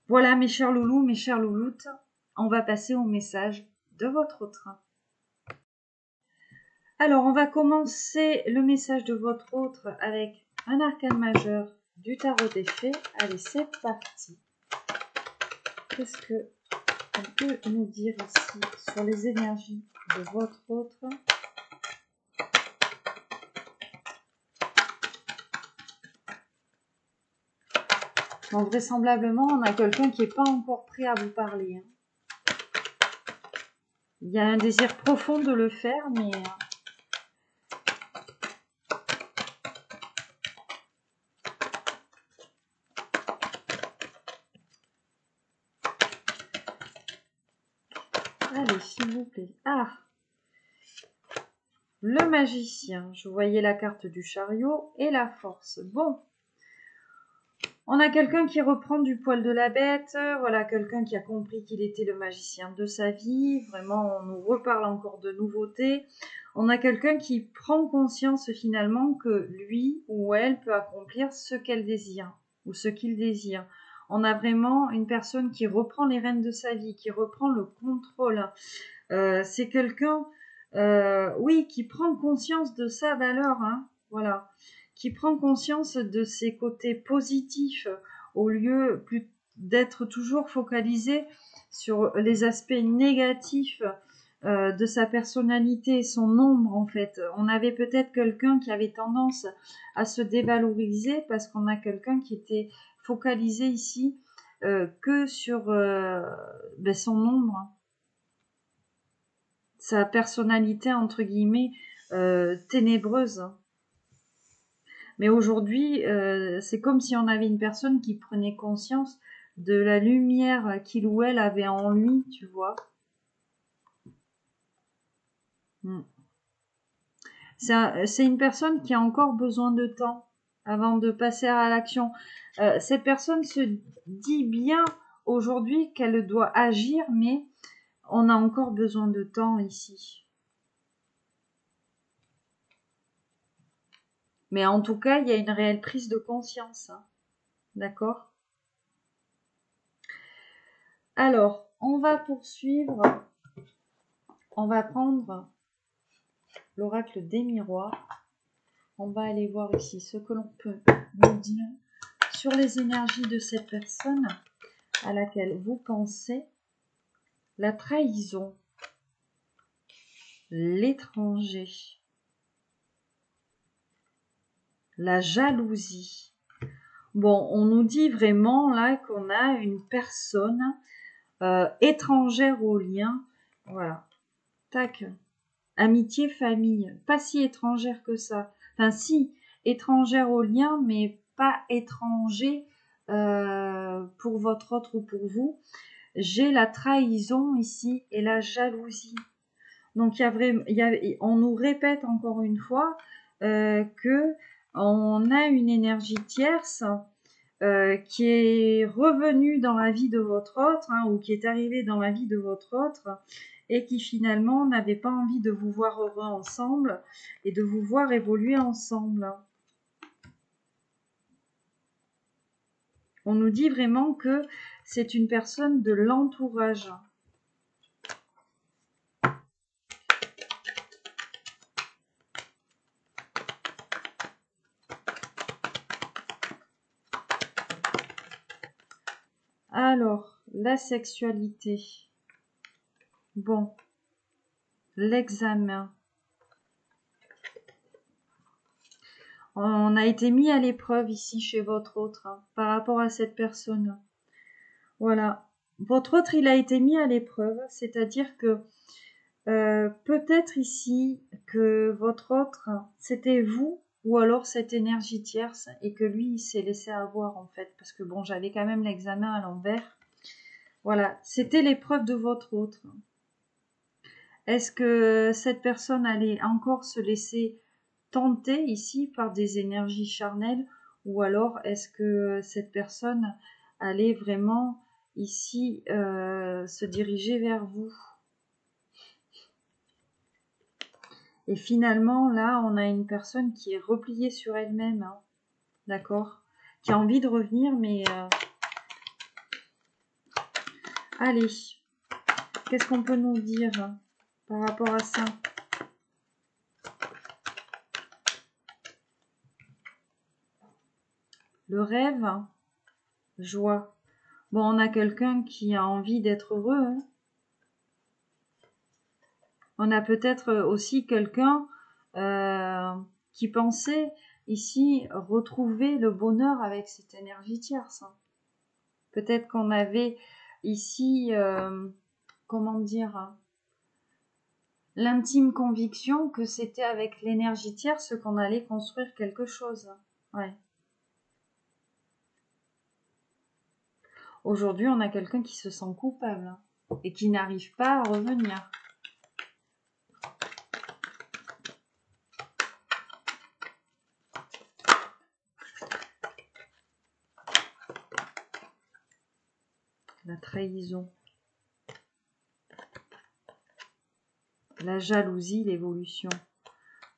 Voilà mes chers loulous, mes chères louloutes, on va passer au message de votre autre. Alors on va commencer le message de votre autre avec un arcane majeur du tarot des fées. Allez, c'est parti. Qu'est-ce que on peut nous dire ici sur les énergies de votre autre? Bon, vraisemblablement, on a quelqu'un qui n'est pas encore prêt à vous parler. Hein. Il y a un désir profond de le faire, mais... Allez, s'il vous plaît. Ah! Le magicien. Je voyais la carte du chariot et la force. Bon. On a quelqu'un qui reprend du poil de la bête, voilà, quelqu'un qui a compris qu'il était le magicien de sa vie, vraiment on nous reparle encore de nouveautés. On a quelqu'un qui prend conscience finalement que lui ou elle peut accomplir ce qu'elle désire ou ce qu'il désire. On a vraiment une personne qui reprend les rênes de sa vie, qui reprend le contrôle. C'est quelqu'un, oui, qui prend conscience de sa valeur, hein, voilà, qui prend conscience de ses côtés positifs au lieu d'être toujours focalisé sur les aspects négatifs de sa personnalité, son ombre en fait. On avait peut-être quelqu'un qui avait tendance à se dévaloriser parce qu'on a quelqu'un qui était focalisé ici que sur son ombre, sa personnalité entre guillemets ténébreuse. Mais aujourd'hui, c'est comme si on avait une personne qui prenait conscience de la lumière qu'il ou elle avait en lui, tu vois. C'est une personne qui a encore besoin de temps avant de passer à l'action. Cette personne se dit bien aujourd'hui qu'elle doit agir, mais on a encore besoin de temps ici. Mais en tout cas, il y a une réelle prise de conscience. Hein. D'accord ? Alors, on va poursuivre. On va prendre l'oracle des miroirs. On va aller voir ici ce que l'on peut nous dire sur les énergies de cette personne à laquelle vous pensez. La trahison, l'étranger, la jalousie. Bon, on nous dit vraiment là qu'on a une personne étrangère au lien. Voilà. Tac. Amitié, famille. Pas si étrangère que ça. Enfin, si, étrangère au lien, mais pas étranger pour votre autre ou pour vous. J'ai la trahison ici et la jalousie. Donc, on nous répète encore une fois que on a une énergie tierce qui est revenue dans la vie de votre autre ou qui est arrivée dans la vie de votre autre et qui finalement n'avait pas envie de vous voir heureux ensemble et de vous voir évoluer ensemble. On nous dit vraiment que c'est une personne de l'entourage. Alors, la sexualité. Bon, l'examen. On a été mis à l'épreuve ici chez votre autre par rapport à cette personne. Voilà. Votre autre, il a été mis à l'épreuve, c'est-à-dire que peut-être ici que votre autre, c'était vous ou alors cette énergie tierce et que lui, il s'est laissé avoir en fait. Parce que bon, j'avais quand même l'examen à l'envers. Voilà, c'était l'épreuve de votre autre. Est-ce que cette personne allait encore se laisser tenter ici par des énergies charnelles ou alors est-ce que cette personne allait vraiment ici se diriger vers vous? Et finalement, là, on a une personne qui est repliée sur elle-même, hein, d'accord, qui a envie de revenir, mais allez, qu'est-ce qu'on peut nous dire par rapport à ça? Le rêve, joie. Bon, on a quelqu'un qui a envie d'être heureux. Hein. On a peut-être aussi quelqu'un qui pensait ici retrouver le bonheur avec cette énergie tierce. Hein. Peut-être qu'on avait ici, comment dire, l'intime conviction que c'était avec l'énergie tierce qu'on allait construire quelque chose. Ouais. Aujourd'hui, on a quelqu'un qui se sent coupable et qui n'arrive pas à revenir. trahison, la jalousie, l'évolution.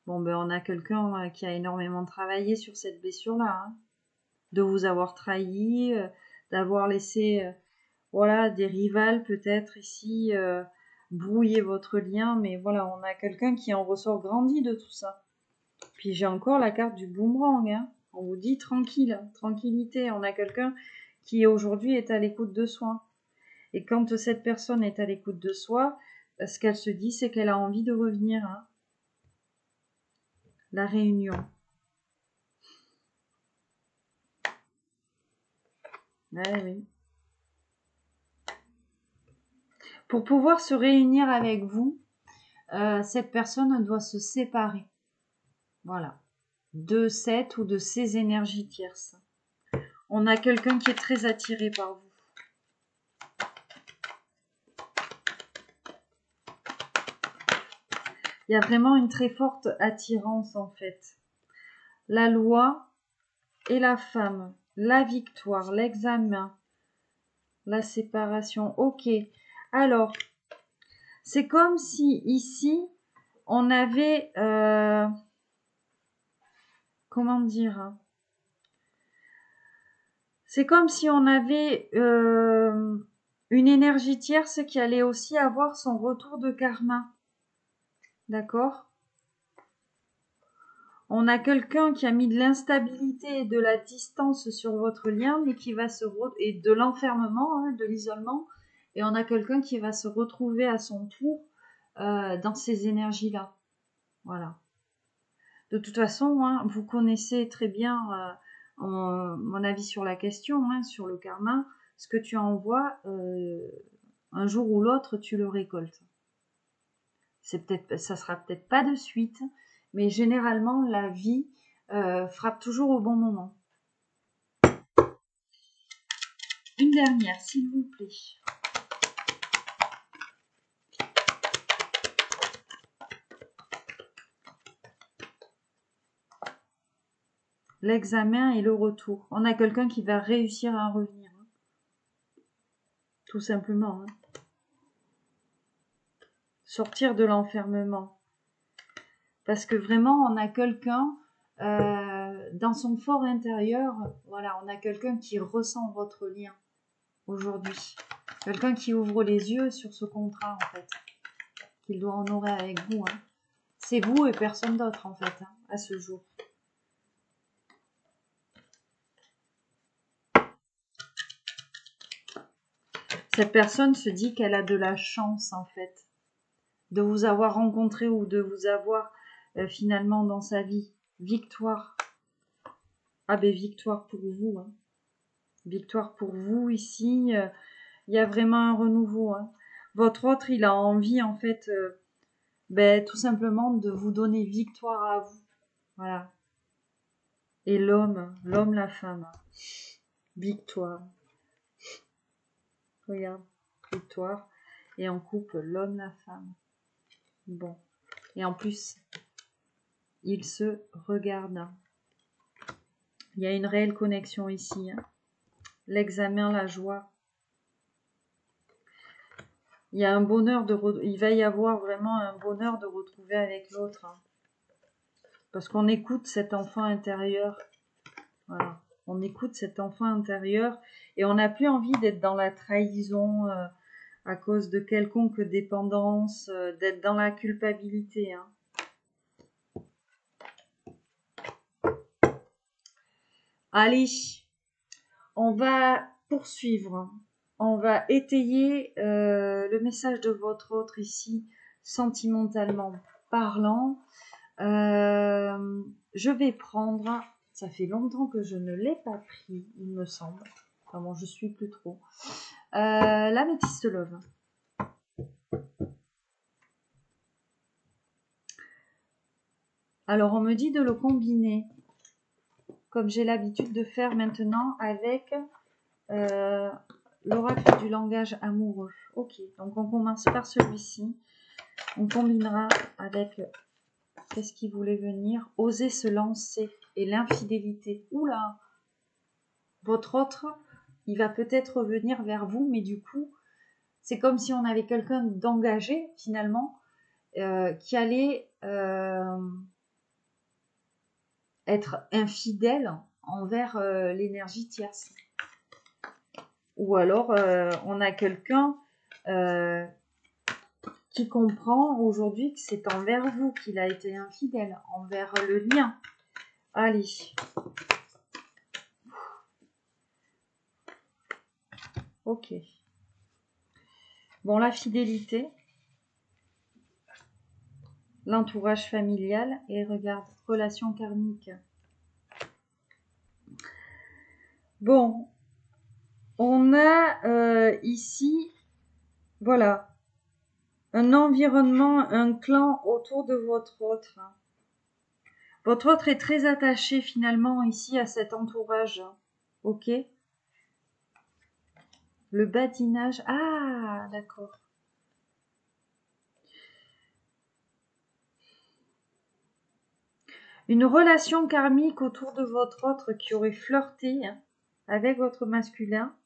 Bon, ben on a quelqu'un qui a énormément travaillé sur cette blessure-là, hein. De vous avoir trahi, d'avoir laissé voilà, des rivales peut-être ici brouiller votre lien, mais voilà, on a quelqu'un qui en ressort grandi de tout ça. Puis j'ai encore la carte du boomerang, hein. On vous dit tranquille, tranquillité. On a quelqu'un qui aujourd'hui est à l'écoute de soi. Et quand cette personne est à l'écoute de soi, ce qu'elle se dit, c'est qu'elle a envie de revenir, hein. La réunion. Ouais, oui. Pour pouvoir se réunir avec vous, cette personne doit se séparer. Voilà. De cette ou de ces énergies tierces. On a quelqu'un qui est très attiré par vous. Il y a vraiment une très forte attirance en fait. La loi et la femme, la victoire, l'examen, la séparation. Ok. Alors, c'est comme si ici, on avait... comment dire? C'est comme si on avait une énergie tierce qui allait aussi avoir son retour de karma. D'accord? On a quelqu'un qui a mis de l'instabilité et de la distance sur votre lien, mais qui va et de l'enfermement, hein, de l'isolement, et on a quelqu'un qui va se retrouver à son tour dans ces énergies-là. Voilà. De toute façon, hein, vous connaissez très bien mon avis sur la question, hein, sur le karma. Ce que tu envoies, un jour ou l'autre, tu le récoltes. Ça sera peut-être pas de suite, mais généralement, la vie frappe toujours au bon moment. Une dernière, s'il vous plaît. L'examen et le retour. On a quelqu'un qui va réussir à revenir. Hein. Tout simplement. Hein. Sortir de l'enfermement. Parce que vraiment, on a quelqu'un dans son fort intérieur. Voilà, on a quelqu'un qui ressent votre lien aujourd'hui. Quelqu'un qui ouvre les yeux sur ce contrat, en fait. Qu'il doit honorer avec vous. Hein. C'est vous et personne d'autre, en fait, hein, à ce jour. Cette personne se dit qu'elle a de la chance, en fait, de vous avoir rencontré ou de vous avoir finalement dans sa vie. Victoire. Ah ben victoire pour vous. Hein. Victoire pour vous ici. Il y a vraiment un renouveau. Hein. Votre autre, il a envie, en fait, tout simplement de vous donner victoire à vous. Voilà. Et l'homme, la femme. Victoire. Regarde, victoire. Et en couple, l'homme, la femme. Bon. Et en plus, ils se regardent. Il y a une réelle connexion ici. Hein. L'examen, la joie. Il y a un bonheur il va y avoir vraiment un bonheur de retrouver avec l'autre. Hein. Parce qu'on écoute cet enfant intérieur. Voilà. On écoute cet enfant intérieur et on n'a plus envie d'être dans la trahison à cause de quelconque dépendance, d'être dans la culpabilité. Hein. Allez, on va poursuivre. On va étayer le message de votre autre ici, sentimentalement parlant. Je vais prendre, ça fait longtemps que je ne l'ai pas pris, il me semble. Enfin bon, je suis plus trop. L'améthyste love. Alors, on me dit de le combiner, comme j'ai l'habitude de faire maintenant, avec l'oracle du langage amoureux. Ok, donc on commence par celui-ci. On combinera avec, qu'est-ce qui voulait venir? Oser se lancer et l'infidélité. Oula! Votre autre, il va peut-être revenir vers vous, mais du coup, c'est comme si on avait quelqu'un d'engagé, finalement, qui allait être infidèle envers l'énergie tierce. Ou alors, on a quelqu'un qui comprend aujourd'hui que c'est envers vous qu'il a été infidèle, envers le lien. Allez. Ok. Bon, la fidélité, l'entourage familial et regarde, relation karmique. Bon, on a ici, voilà, un environnement, un clan autour de votre autre. Votre autre est très attaché finalement ici à cet entourage. Ok. Le badinage. Ah, d'accord. Une relation karmique autour de votre autre qui aurait flirté avec votre masculin.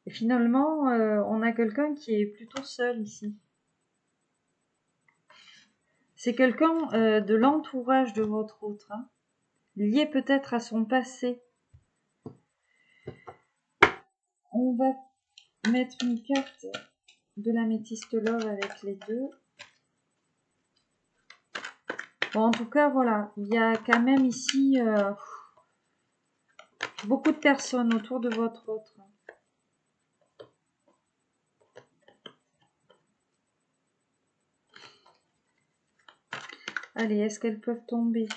Et finalement, on a quelqu'un qui est plutôt seul ici. C'est quelqu'un de l'entourage de votre autre, hein, lié peut-être à son passé. On va mettre une carte de l'améthyste love avec les deux. Bon, en tout cas, voilà, il y a quand même ici beaucoup de personnes autour de votre autre. Allez, est-ce qu'elles peuvent tomber?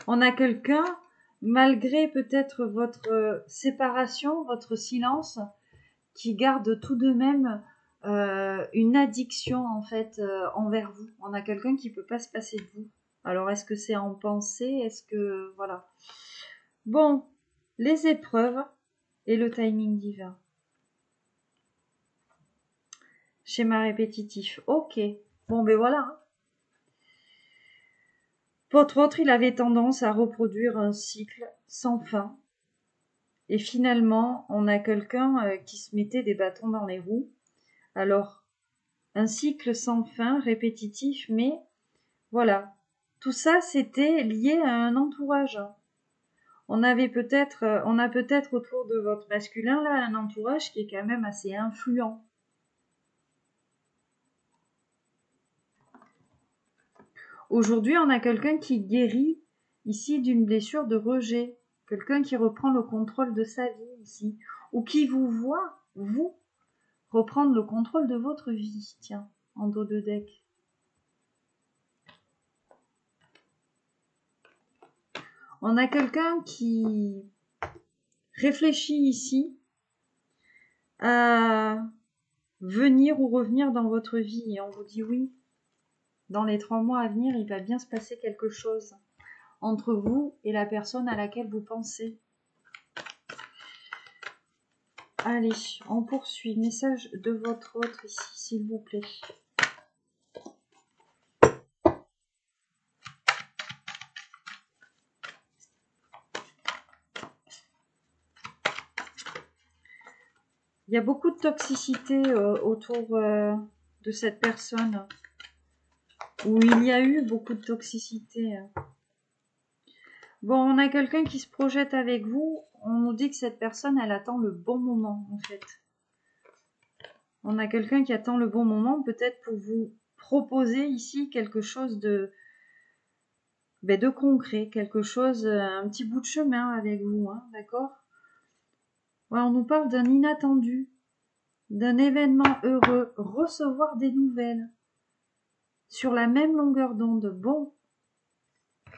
On a quelqu'un, malgré peut-être votre séparation, votre silence, qui garde tout de même une addiction en fait envers vous. On a quelqu'un qui peut pas se passer de vous. Alors est-ce que c'est en pensée? Est-ce que voilà. Bon, les épreuves et le timing divin. Schéma répétitif. Ok. Bon ben voilà. Votre autre, il avait tendance à reproduire un cycle sans fin. Et finalement, on a quelqu'un qui se mettait des bâtons dans les roues. Alors, un cycle sans fin, répétitif, mais voilà. Tout ça, c'était lié à un entourage. On a peut-être autour de votre masculin, là, un entourage qui est quand même assez influent. Aujourd'hui, on a quelqu'un qui guérit ici d'une blessure de rejet. Quelqu'un qui reprend le contrôle de sa vie ici. Ou qui vous voit, vous, reprendre le contrôle de votre vie. Tiens, en dos de deck. On a quelqu'un qui réfléchit ici à venir ou revenir dans votre vie. Et on vous dit oui. Dans les 3 mois à venir, il va bien se passer quelque chose entre vous et la personne à laquelle vous pensez. Allez, on poursuit. Message de votre autre ici, s'il vous plaît. Il y a beaucoup de toxicité autour de cette personne. Où il y a eu beaucoup de toxicité. Bon, on a quelqu'un qui se projette avec vous. On nous dit que cette personne, elle attend le bon moment, en fait. On a quelqu'un qui attend le bon moment, peut-être pour vous proposer ici quelque chose de concret, quelque chose, un petit bout de chemin avec vous, hein, d'accord? Ouais, on nous parle d'un inattendu, d'un événement heureux, recevoir des nouvelles sur la même longueur d'onde. Bon,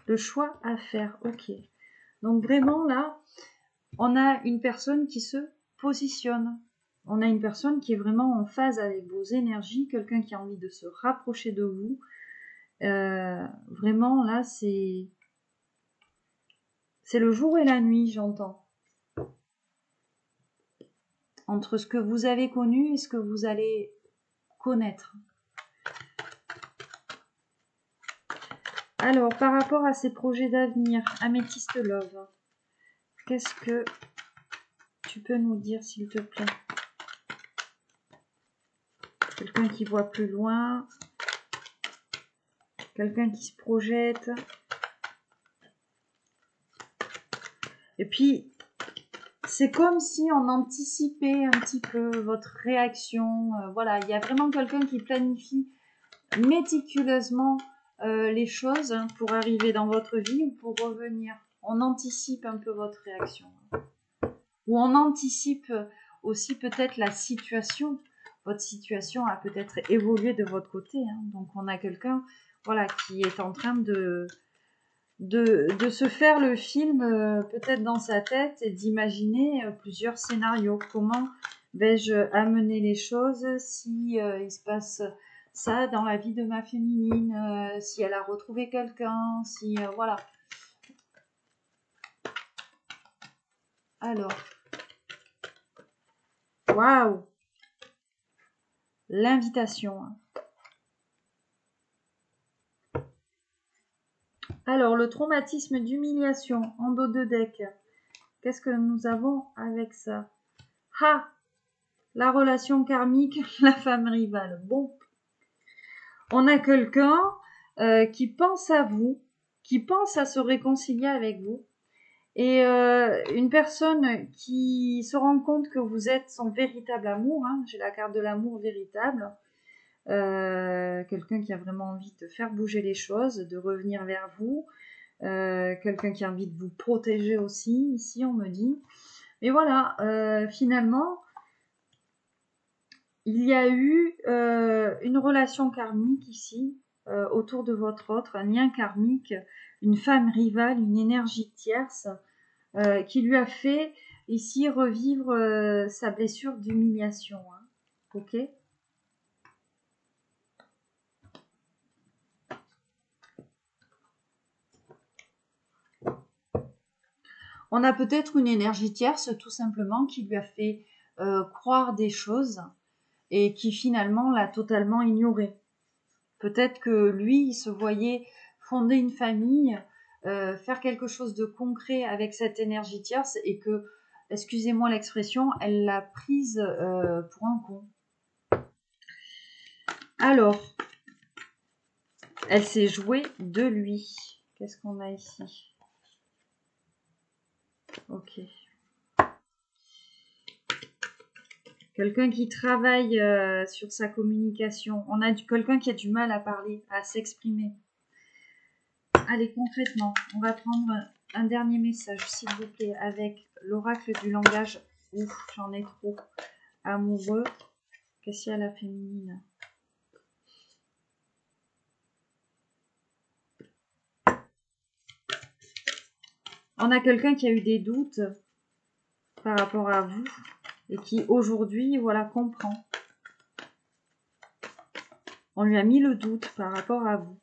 le choix à faire, ok. Donc vraiment là, on a une personne qui se positionne. On a une personne qui est vraiment en phase avec vos énergies, quelqu'un qui a envie de se rapprocher de vous. Vraiment là, c'est le jour et la nuit, j'entends. Entre ce que vous avez connu et ce que vous allez connaître. Alors, par rapport à ces projets d'avenir, Améthyste Love, Qu'est-ce que tu peux nous dire, s'il te plaît? Quelqu'un qui voit plus loin, quelqu'un qui se projette. Et puis, c'est comme si on anticipait un petit peu votre réaction. Voilà, il y a vraiment quelqu'un qui planifie méticuleusement les choses pour arriver dans votre vie ou pour revenir. On anticipe un peu votre réaction. Ou on anticipe aussi peut-être la situation. Votre situation a peut-être évolué de votre côté. Donc on a quelqu'un, voilà, qui est en train de se faire le film peut-être dans sa tête et d'imaginer plusieurs scénarios. Comment vais-je amener les choses si il se passe ça dans la vie de ma féminine, si elle a retrouvé quelqu'un, si voilà. Alors, waouh, l'invitation. Alors, le traumatisme d'humiliation en dos de deck. Qu'est-ce que nous avons avec ça? Ah, la relation karmique, la femme rivale. Bon, on a quelqu'un qui pense à vous, qui pense à se réconcilier avec vous, et une personne qui se rend compte que vous êtes son véritable amour. J'ai la carte de l'amour véritable. Quelqu'un qui a vraiment envie de faire bouger les choses, de revenir vers vous. Quelqu'un qui a envie de vous protéger aussi, ici on me dit. Mais voilà, finalement, il y a eu une relation karmique ici, autour de votre autre, un lien karmique, une femme rivale, une énergie tierce, qui lui a fait ici revivre sa blessure d'humiliation. Ok ? On a peut-être une énergie tierce, tout simplement, qui lui a fait croire des choses et qui finalement l'a totalement ignoré. Peut-être que lui, il se voyait fonder une famille, faire quelque chose de concret avec cette énergie tierce et que, excusez-moi l'expression, elle l'a prise pour un con. Alors, elle s'est jouée de lui. Qu'est-ce qu'on a ici? Ok. Quelqu'un qui travaille sur sa communication. On a quelqu'un qui a du mal à parler, à s'exprimer. Allez, concrètement, on va prendre un dernier message, s'il vous plaît, avec l'oracle du langage. Ouf, j'en ai trop. Amoureux. Qu'est-ce qu'il y a à la féminine? On a quelqu'un qui a eu des doutes par rapport à vous et qui aujourd'hui, voilà, comprend. On lui a mis le doute par rapport à vous.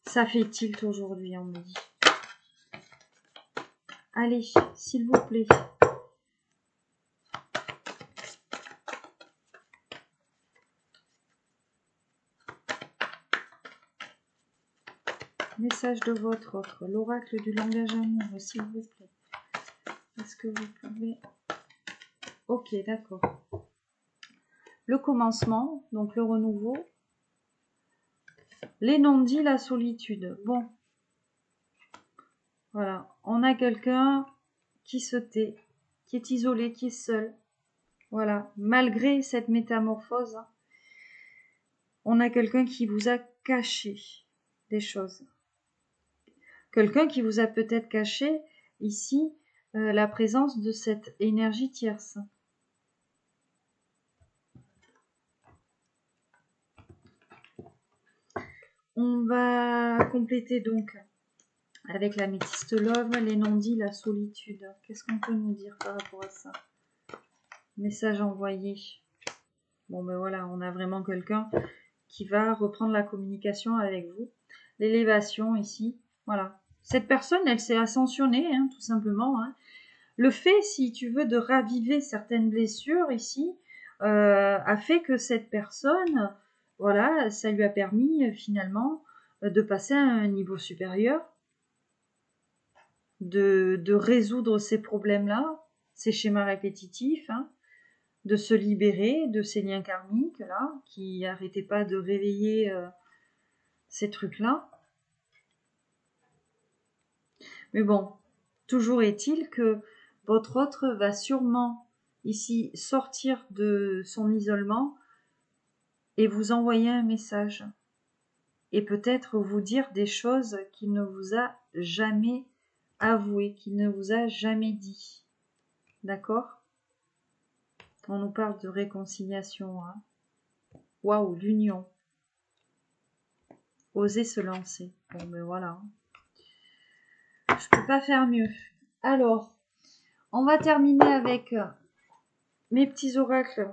Ça fait tilt aujourd'hui, on me dit. Allez, s'il vous plaît. Message de votre autre, l'oracle du langage amoureux, s'il vous plaît. Est-ce que vous pouvez... Ok, d'accord. Le commencement, donc le renouveau. Les non-dits, la solitude. Bon. Voilà. On a quelqu'un qui se tait, qui est isolé, qui est seul. Voilà. Malgré cette métamorphose, on a quelqu'un qui vous a caché des choses. Quelqu'un qui vous a peut-être caché ici la présence de cette énergie tierce. On va compléter donc avec la métiste love, les non-dits, la solitude. Qu'est-ce qu'on peut nous dire par rapport à ça? Message envoyé. Bon ben voilà, on a vraiment quelqu'un qui va reprendre la communication avec vous. L'élévation ici, voilà. Cette personne, elle s'est ascensionnée, tout simplement. Le fait, si tu veux, de raviver certaines blessures ici, a fait que cette personne, voilà, ça lui a permis finalement de passer à un niveau supérieur. de résoudre ces problèmes-là, ces schémas répétitifs, hein, de se libérer de ces liens karmiques là, qui n'arrêtaient pas de réveiller ces trucs-là. Mais bon, toujours est-il que votre autre va sûrement ici sortir de son isolement et vous envoyer un message. Et peut-être vous dire des choses qu'il ne vous a jamais avouées, qu'il ne vous a jamais dit. D'accord? On nous parle de réconciliation. Hein. Waouh, l'union. Oser se lancer. Bon, ben voilà. Je peux pas faire mieux. Alors, on va terminer avec mes petits oracles.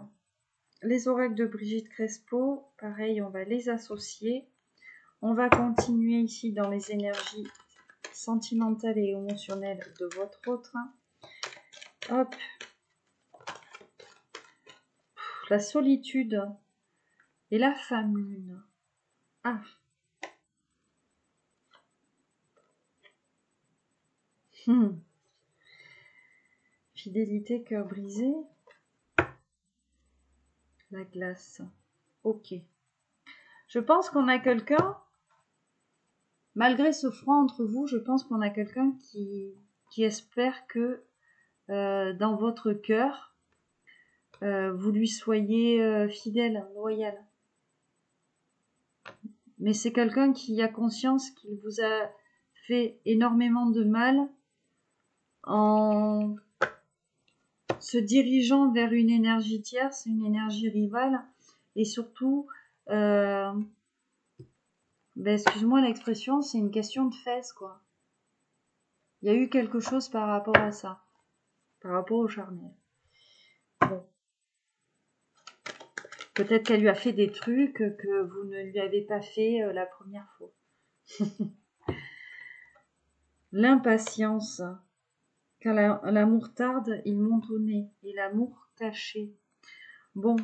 Les oracles de Brigitte Crespo. Pareil, on va les associer. On va continuer ici dans les énergies sentimentales et émotionnelles de votre autre. Hop. La solitude et la femme lune. Ah. Fidélité, cœur brisé. La glace. Ok. Je pense qu'on a quelqu'un, malgré ce froid entre vous, je pense qu'on a quelqu'un qui espère que dans votre cœur, vous lui soyez fidèle, loyal. Mais c'est quelqu'un qui a conscience qu'il vous a fait énormément de mal en se dirigeant vers une énergie tierce, une énergie rivale, et surtout, excuse-moi l'expression, c'est une question de fesses, quoi. Il y a eu quelque chose par rapport à ça, par rapport au charnel. Bon. Peut-être qu'elle lui a fait des trucs que vous ne lui avez pas fait la première fois. L'impatience. Quand l'amour tarde, il monte au nez. Et l'amour caché. Bon.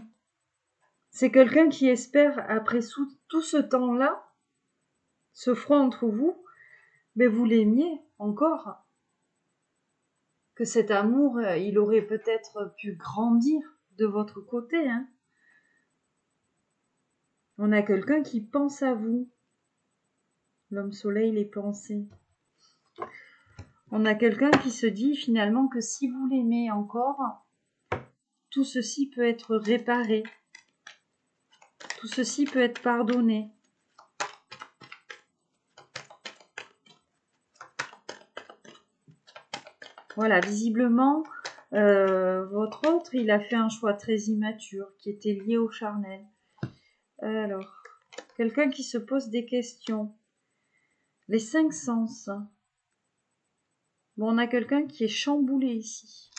C'est quelqu'un qui espère, après tout ce temps-là, ce froid entre vous, mais vous l'aimiez encore. Que cet amour, il aurait peut-être pu grandir de votre côté. Hein. On a quelqu'un qui pense à vous. L'homme soleil, les pensées. On a quelqu'un qui se dit finalement que si vous l'aimez encore, tout ceci peut être réparé. Tout ceci peut être pardonné. Voilà, visiblement, votre autre, il a fait un choix très immature qui était lié au charnel. Alors, quelqu'un qui se pose des questions. Les 5 sens. Bon, on a quelqu'un qui est chamboulé ici.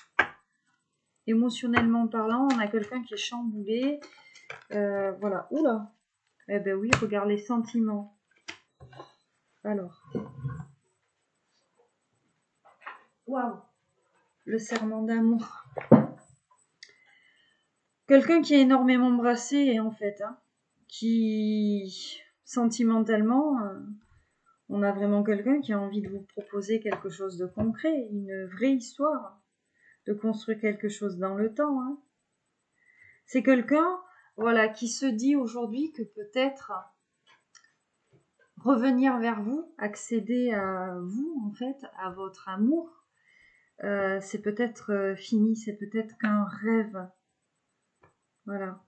Émotionnellement parlant, on a quelqu'un qui est chamboulé. Voilà. Oula. Eh ben oui, regarde les sentiments. Alors. Waouh. Le serment d'amour. Quelqu'un qui est énormément brassé, en fait. Hein, qui, sentimentalement, on a vraiment quelqu'un qui a envie de vous proposer quelque chose de concret, une vraie histoire, de construire quelque chose dans le temps. Hein. C'est quelqu'un, voilà, qui se dit aujourd'hui que peut-être revenir vers vous, accéder à vous, en fait, à votre amour, c'est peut-être fini, c'est peut-être qu'un rêve, voilà,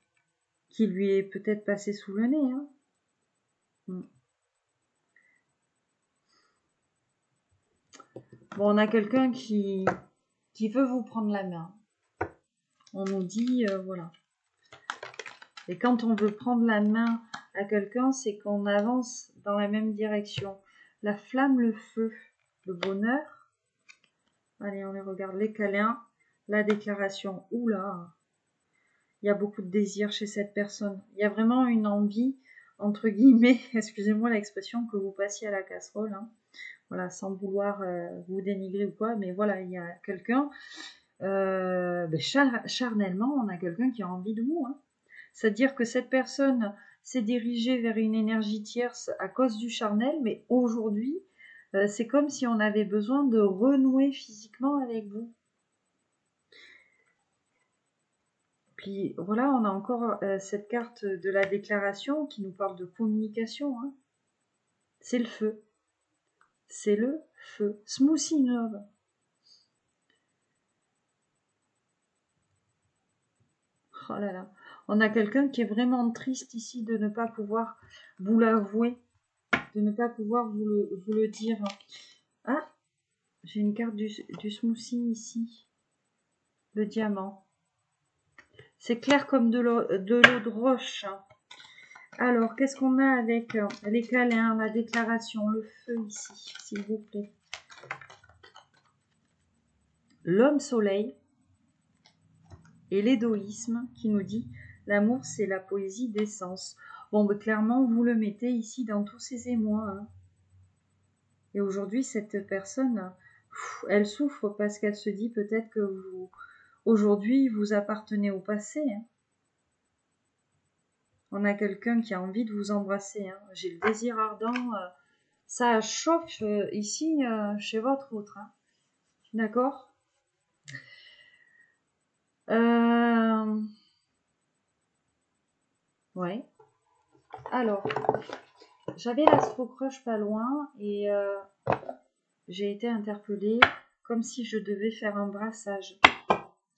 qui lui est peut-être passé sous le nez. Hein. Bon, on a quelqu'un qui veut vous prendre la main. On nous dit, voilà. Et quand on veut prendre la main à quelqu'un, c'est qu'on avance dans la même direction. La flamme, le feu, le bonheur. Allez, on les regarde. Les câlins, la déclaration. Oula, il y a beaucoup de désir chez cette personne. Il y a vraiment une envie, entre guillemets, excusez-moi l'expression, que vous passiez à la casserole. Hein. Voilà, sans vouloir vous dénigrer ou quoi, mais voilà, il y a quelqu'un, charnellement, on a quelqu'un qui a envie de vous. Hein. C'est-à-dire que cette personne s'est dirigée vers une énergie tierce à cause du charnel, mais aujourd'hui, c'est comme si on avait besoin de renouer physiquement avec vous. Puis voilà, on a encore cette carte de la déclaration qui nous parle de communication. Hein. C'est le feu. C'est le feu. Smoothie in love. Oh là là. On a quelqu'un qui est vraiment triste ici de ne pas pouvoir vous l'avouer, de ne pas pouvoir vous le dire. Ah, j'ai une carte du smoothie ici. Le diamant. C'est clair comme de l'eau de roche. Alors, qu'est-ce qu'on a avec les câlins, la déclaration, le feu ici, s'il vous plaît. L'homme soleil et l'égoïsme qui nous dit l'amour c'est la poésie des sens. Bon, ben, clairement, vous le mettez ici dans tous ces émois. Hein. Et aujourd'hui, cette personne, elle souffre parce qu'elle se dit peut-être que vous, aujourd'hui, vous appartenez au passé. Hein. On a quelqu'un qui a envie de vous embrasser. Hein. J'ai le désir ardent. Ça chauffe ici chez votre autre. Hein. D'accord. Ouais. Alors, j'avais l'astro-crush pas loin et j'ai été interpellée comme si je devais faire un brassage.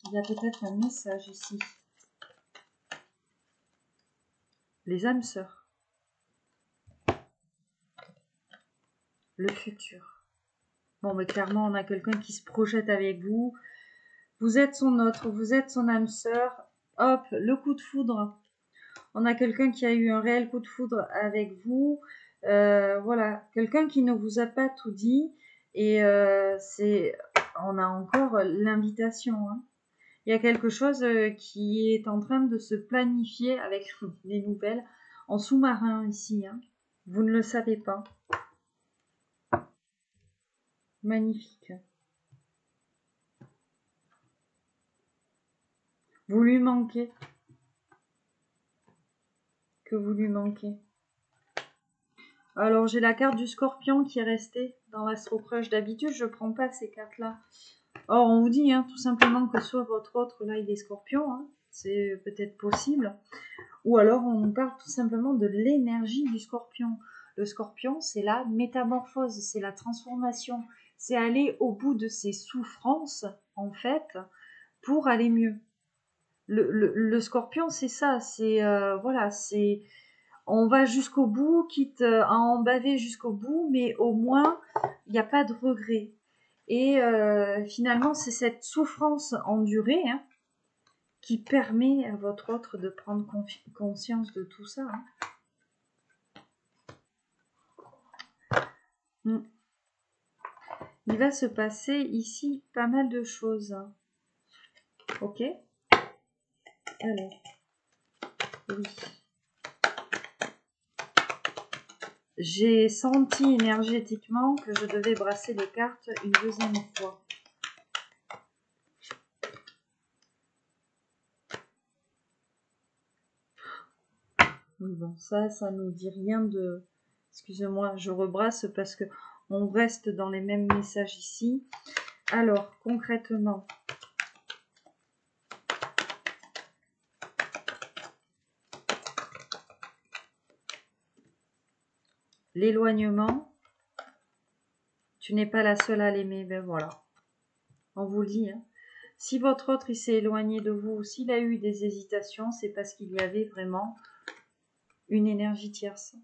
Il y a peut-être un message ici. Les âmes sœurs. Le futur. Bon, mais clairement, on a quelqu'un qui se projette avec vous. Vous êtes son autre, vous êtes son âme sœur. Hop, le coup de foudre. On a quelqu'un qui a eu un réel coup de foudre avec vous. Voilà, quelqu'un qui ne vous a pas tout dit. Et on a encore l'invitation. Hein. Il y a quelque chose qui est en train de se planifier avec les nouvelles en sous-marin ici. Hein. Vous ne le savez pas. Magnifique. Vous lui manquez. Que vous lui manquez. Alors, j'ai la carte du scorpion qui est restée dans l'astro-crush. D'habitude, je ne prends pas ces cartes-là. Or, on vous dit hein, tout simplement que soit votre autre, là, il est scorpion. Hein, c'est peut-être possible. Ou alors, on nous parle tout simplement de l'énergie du scorpion. Le scorpion, c'est la métamorphose, c'est la transformation. C'est aller au bout de ses souffrances, en fait, pour aller mieux. Le scorpion, c'est ça. C'est, voilà, c'est... On va jusqu'au bout, quitte à en baver jusqu'au bout, mais au moins, il n'y a pas de regret. Et finalement, c'est cette souffrance endurée hein, qui permet à votre autre de prendre conscience de tout ça. Hein. Il va se passer ici pas mal de choses. Ok ? Alors, oui. J'ai senti énergétiquement que je devais brasser les cartes une deuxième fois. Oui, bon, ça nous dit rien de... Excusez-moi, je rebrasse parce que on reste dans les mêmes messages ici. Alors, concrètement, l'éloignement, tu n'es pas la seule à l'aimer, ben voilà. On vous le dit, hein. Si votre autre il s'est éloigné de vous, s'il a eu des hésitations, c'est parce qu'il y avait vraiment une énergie tierce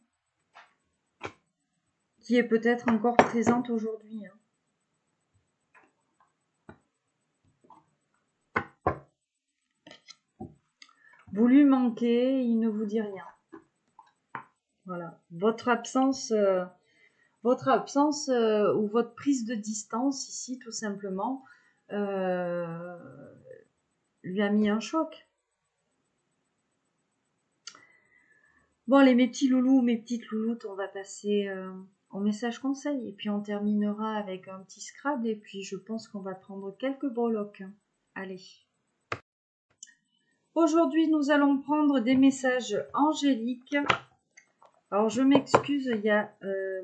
qui est peut-être encore présente aujourd'hui. Hein. Vous lui manquez, il ne vous dit rien. Voilà. Votre absence ou votre prise de distance ici, tout simplement, lui a mis un choc. Bon, allez, mes petits loulous, mes petites louloutes, on va passer au message conseil. Et puis, on terminera avec un petit Scrabble. Et puis, je pense qu'on va prendre quelques breloques. Allez. Aujourd'hui, nous allons prendre des messages angéliques Alors, je m'excuse, il y a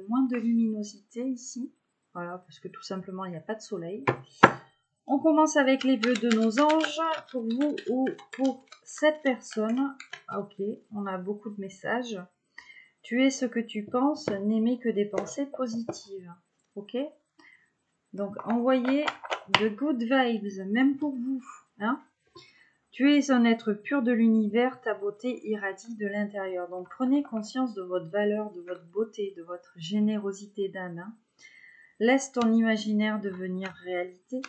moins de luminosité ici. Voilà, parce que tout simplement, il n'y a pas de soleil. On commence avec les vœux de nos anges, pour vous ou pour cette personne. Ok, on a beaucoup de messages. Tu es ce que tu penses, n'aimez que des pensées positives. Ok? Donc, envoyez de good vibes, même pour vous. Hein? Tu es un être pur de l'univers, ta beauté irradie de l'intérieur. Donc, prenez conscience de votre valeur, de votre beauté, de votre générosité d'âme. Hein? Laisse ton imaginaire devenir réalité.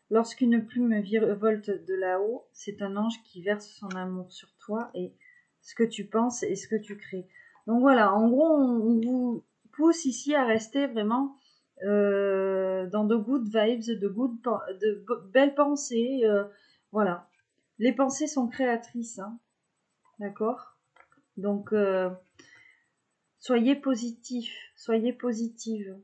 Lorsqu'une plume virevolte de là-haut, c'est un ange qui verse son amour sur toi et ce que tu penses et ce que tu crées. Donc voilà, en gros, on vous pousse ici à rester vraiment dans de good vibes, de belles pensées. Voilà, les pensées sont créatrices, hein, d'accord? Donc, soyez positifs, soyez positives.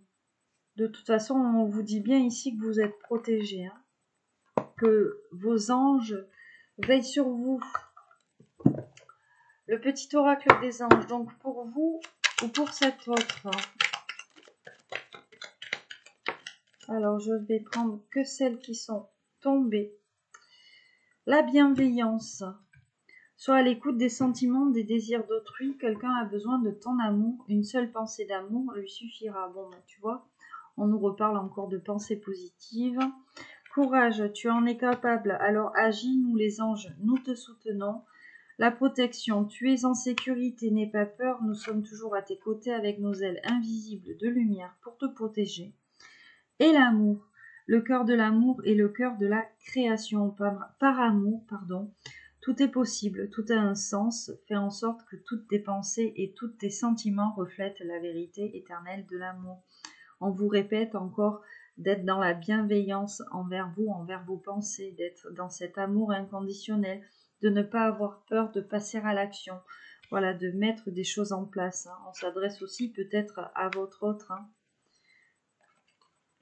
De toute façon, on vous dit bien ici que vous êtes protégés, hein, que vos anges veillent sur vous. Le petit oracle des anges, donc pour vous ou pour cet autre. Alors, je vais prendre que celles qui sont tombées. La bienveillance. Sois à l'écoute des sentiments, des désirs d'autrui. Quelqu'un a besoin de ton amour. Une seule pensée d'amour lui suffira. Bon, ben, tu vois, on nous reparle encore de pensées positives. Courage, tu en es capable. Alors agis, nous les anges, nous te soutenons. La protection, tu es en sécurité, n'aie pas peur, nous sommes toujours à tes côtés avec nos ailes invisibles de lumière pour te protéger. Et l'amour, le cœur de l'amour est le cœur de la création, par amour, pardon. Tout est possible, tout a un sens, fais en sorte que toutes tes pensées et tous tes sentiments reflètent la vérité éternelle de l'amour. On vous répète encore d'être dans la bienveillance envers vous, envers vos pensées, d'être dans cet amour inconditionnel, de ne pas avoir peur de passer à l'action, voilà, de mettre des choses en place. Hein. On s'adresse aussi peut-être à votre autre. Hein.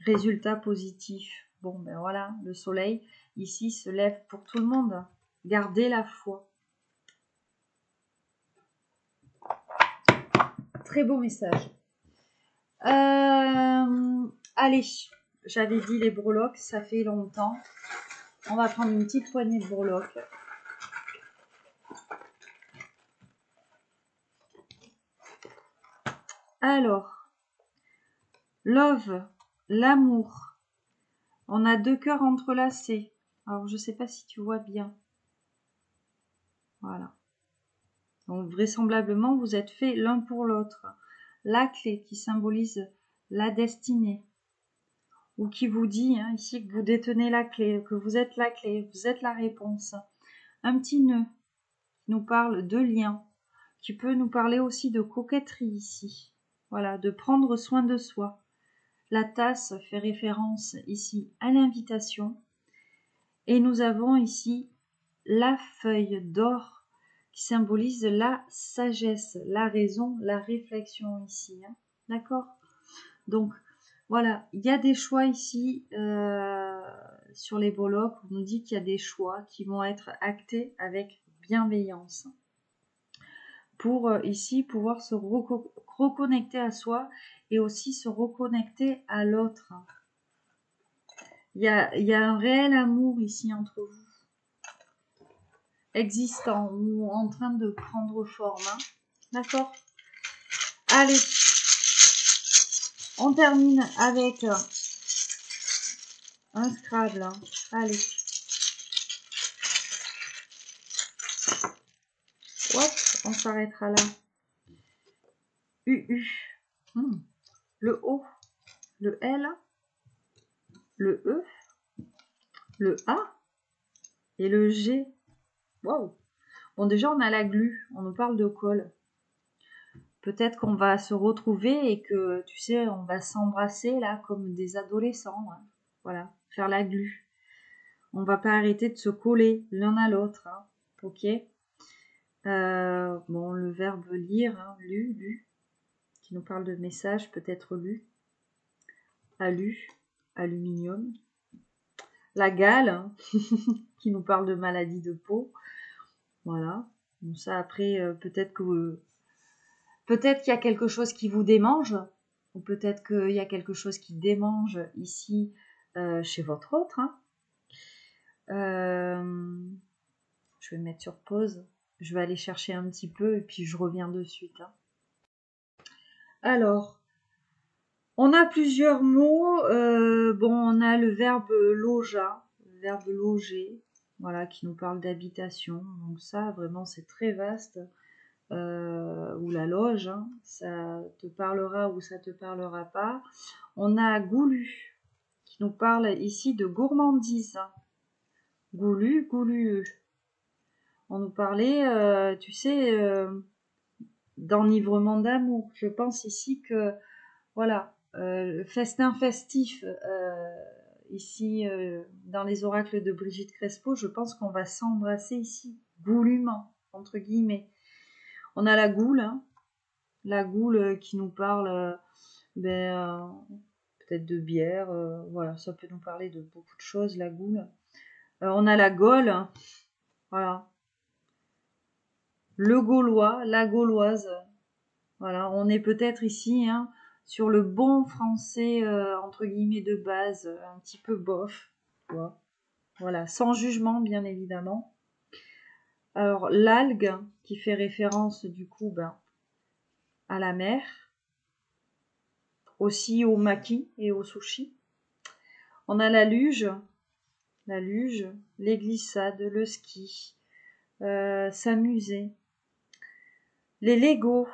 Résultat positif. Bon, ben voilà, le soleil ici se lève pour tout le monde. Gardez la foi. Très beau message. Allez, j'avais dit les breloques, ça fait longtemps. On va prendre une petite poignée de breloques. Alors, love, l'amour. On a deux cœurs entrelacés. Alors, je ne sais pas si tu vois bien. Voilà. Donc, vraisemblablement, vous êtes faits l'un pour l'autre. La clé qui symbolise la destinée. Ou qui vous dit hein, ici que vous détenez la clé, que vous êtes la clé, vous êtes la réponse. Un petit nœud qui nous parle de lien, qui peut nous parler aussi de coquetterie ici. Voilà, de prendre soin de soi. La tasse fait référence ici à l'invitation. Et nous avons ici la feuille d'or qui symbolise la sagesse, la raison, la réflexion ici. Hein. D'accord? Donc, voilà, il y a des choix ici sur les breloques. On nous dit qu'il y a des choix qui vont être actés avec bienveillance. Pour ici pouvoir se reconnecter à soi et aussi se reconnecter à l'autre. Il y a un réel amour ici entre vous, existant ou en train de prendre forme. Hein. D'accord? Allez, on termine avec un Scrabble. Hein. Allez. Hop, on s'arrêtera là. UU. Le O, le L, le E, le A et le G. Waouh! Bon, déjà, on a la glu. On nous parle de colle. Peut-être qu'on va se retrouver et que, tu sais, on va s'embrasser là comme des adolescents. Hein. Voilà, faire la glu. On va pas arrêter de se coller l'un à l'autre. Hein. Ok. Bon, le verbe lire, hein, lu, qui nous parle de message, peut-être lu. Alu, aluminium. La gale, hein, qui nous parle de maladie de peau. Voilà. Donc ça, après, peut-être que Peut-être qu'il y a quelque chose qui vous démange, ou peut-être qu'il y a quelque chose qui démange ici chez votre autre. Hein. Je vais me mettre sur pause. Je vais aller chercher un petit peu et puis je reviens de suite. Hein. Alors, on a plusieurs mots. Bon, on a le verbe loja, le verbe loger, voilà, qui nous parle d'habitation. Donc ça, vraiment, c'est très vaste. Ou la loge, hein, ça te parlera ou ça te parlera pas. On a goulu, qui nous parle ici de gourmandise. Goulu, goulu. On nous parlait, tu sais, d'enivrement d'amour. Je pense ici que, voilà, festin festif, ici, dans les oracles de Brigitte Crespo, je pense qu'on va s'embrasser ici, goulument, entre guillemets. On a la goule, hein, la goule qui nous parle peut-être de bière, voilà, ça peut nous parler de beaucoup de choses, la goule. On a la Gaule, voilà. Le Gaulois, la Gauloise, voilà, on est peut-être ici hein, sur le bon français, entre guillemets, de base, un petit peu bof, voilà, sans jugement, bien évidemment. Alors, l'algue, qui fait référence, du coup, à la mer, aussi au maki et au sushi. On a la luge, les glissades, le ski, s'amuser, les Lego,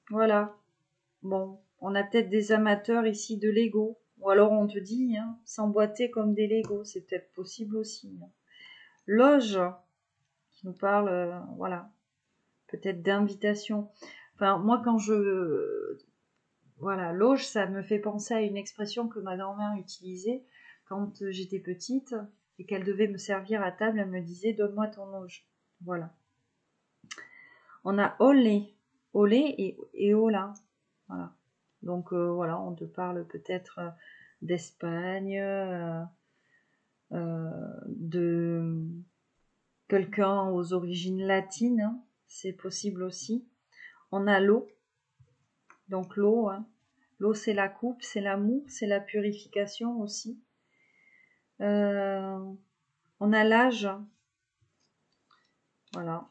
voilà. Bon, on a peut-être des amateurs ici de Lego, ou alors on te dit hein, s'emboîter comme des Lego, c'est peut-être possible aussi. Hein. Loge, qui nous parle, voilà, peut-être d'invitation. Enfin, moi quand voilà, loge, ça me fait penser à une expression que ma grand-mère utilisait quand j'étais petite et qu'elle devait me servir à table, elle me disait « donne-moi ton loge ». Voilà. On a olé, et hola. Voilà. Donc voilà, on te parle peut-être d'Espagne, de quelqu'un aux origines latines, hein, c'est possible aussi. On a l'eau, donc l'eau, hein. L'eau c'est la coupe, c'est l'amour, c'est la purification aussi. On a l'âge, voilà.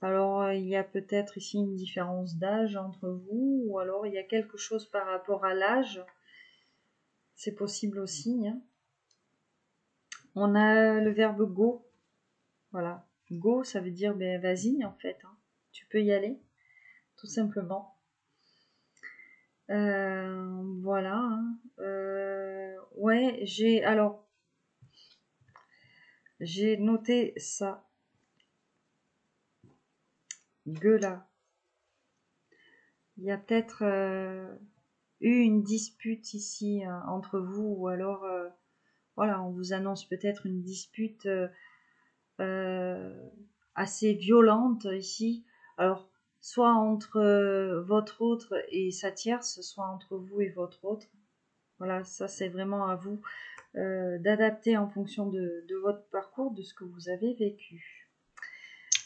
Alors il y a peut-être ici une différence d'âge entre vous, ou alors il y a quelque chose par rapport à l'âge, c'est possible aussi. Hein. On a le verbe go, voilà. Go, ça veut dire ben vas-y en fait, hein. Tu peux y aller, tout simplement. Voilà. Hein. Ouais, j'ai noté ça. Gueula. Il y a peut-être eu une dispute ici entre vous, ou alors voilà, on vous annonce peut-être une dispute assez violente ici. Alors, soit entre votre autre et sa tierce, soit entre vous et votre autre. Voilà, ça c'est vraiment à vous d'adapter en fonction de votre parcours, de ce que vous avez vécu.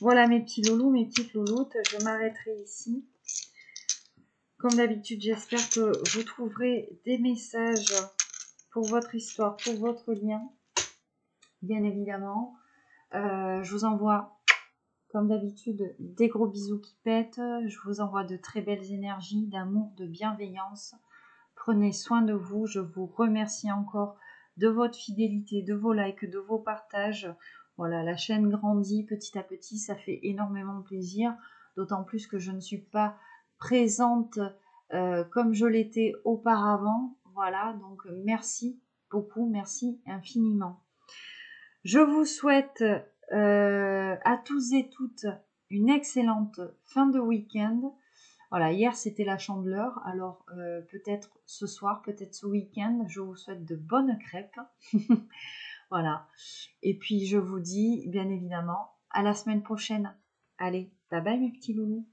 Voilà mes petits loulous, mes petites louloutes, je m'arrêterai ici. Comme d'habitude, j'espère que vous trouverez des messages pour votre histoire, pour votre lien, bien évidemment. Je vous envoie, comme d'habitude, des gros bisous qui pètent. Je vous envoie de très belles énergies, d'amour, de bienveillance. Prenez soin de vous. Je vous remercie encore de votre fidélité, de vos likes, de vos partages. Voilà, la chaîne grandit petit à petit. Ça fait énormément plaisir. D'autant plus que je ne suis pas présente comme je l'étais auparavant. Voilà, donc merci beaucoup, merci infiniment. Je vous souhaite à tous et toutes une excellente fin de week-end. Voilà, hier c'était la Chandeleur, alors peut-être ce soir, peut-être ce week-end, je vous souhaite de bonnes crêpes. Voilà, et puis je vous dis bien évidemment à la semaine prochaine. Allez, bye bye mes petits loulous.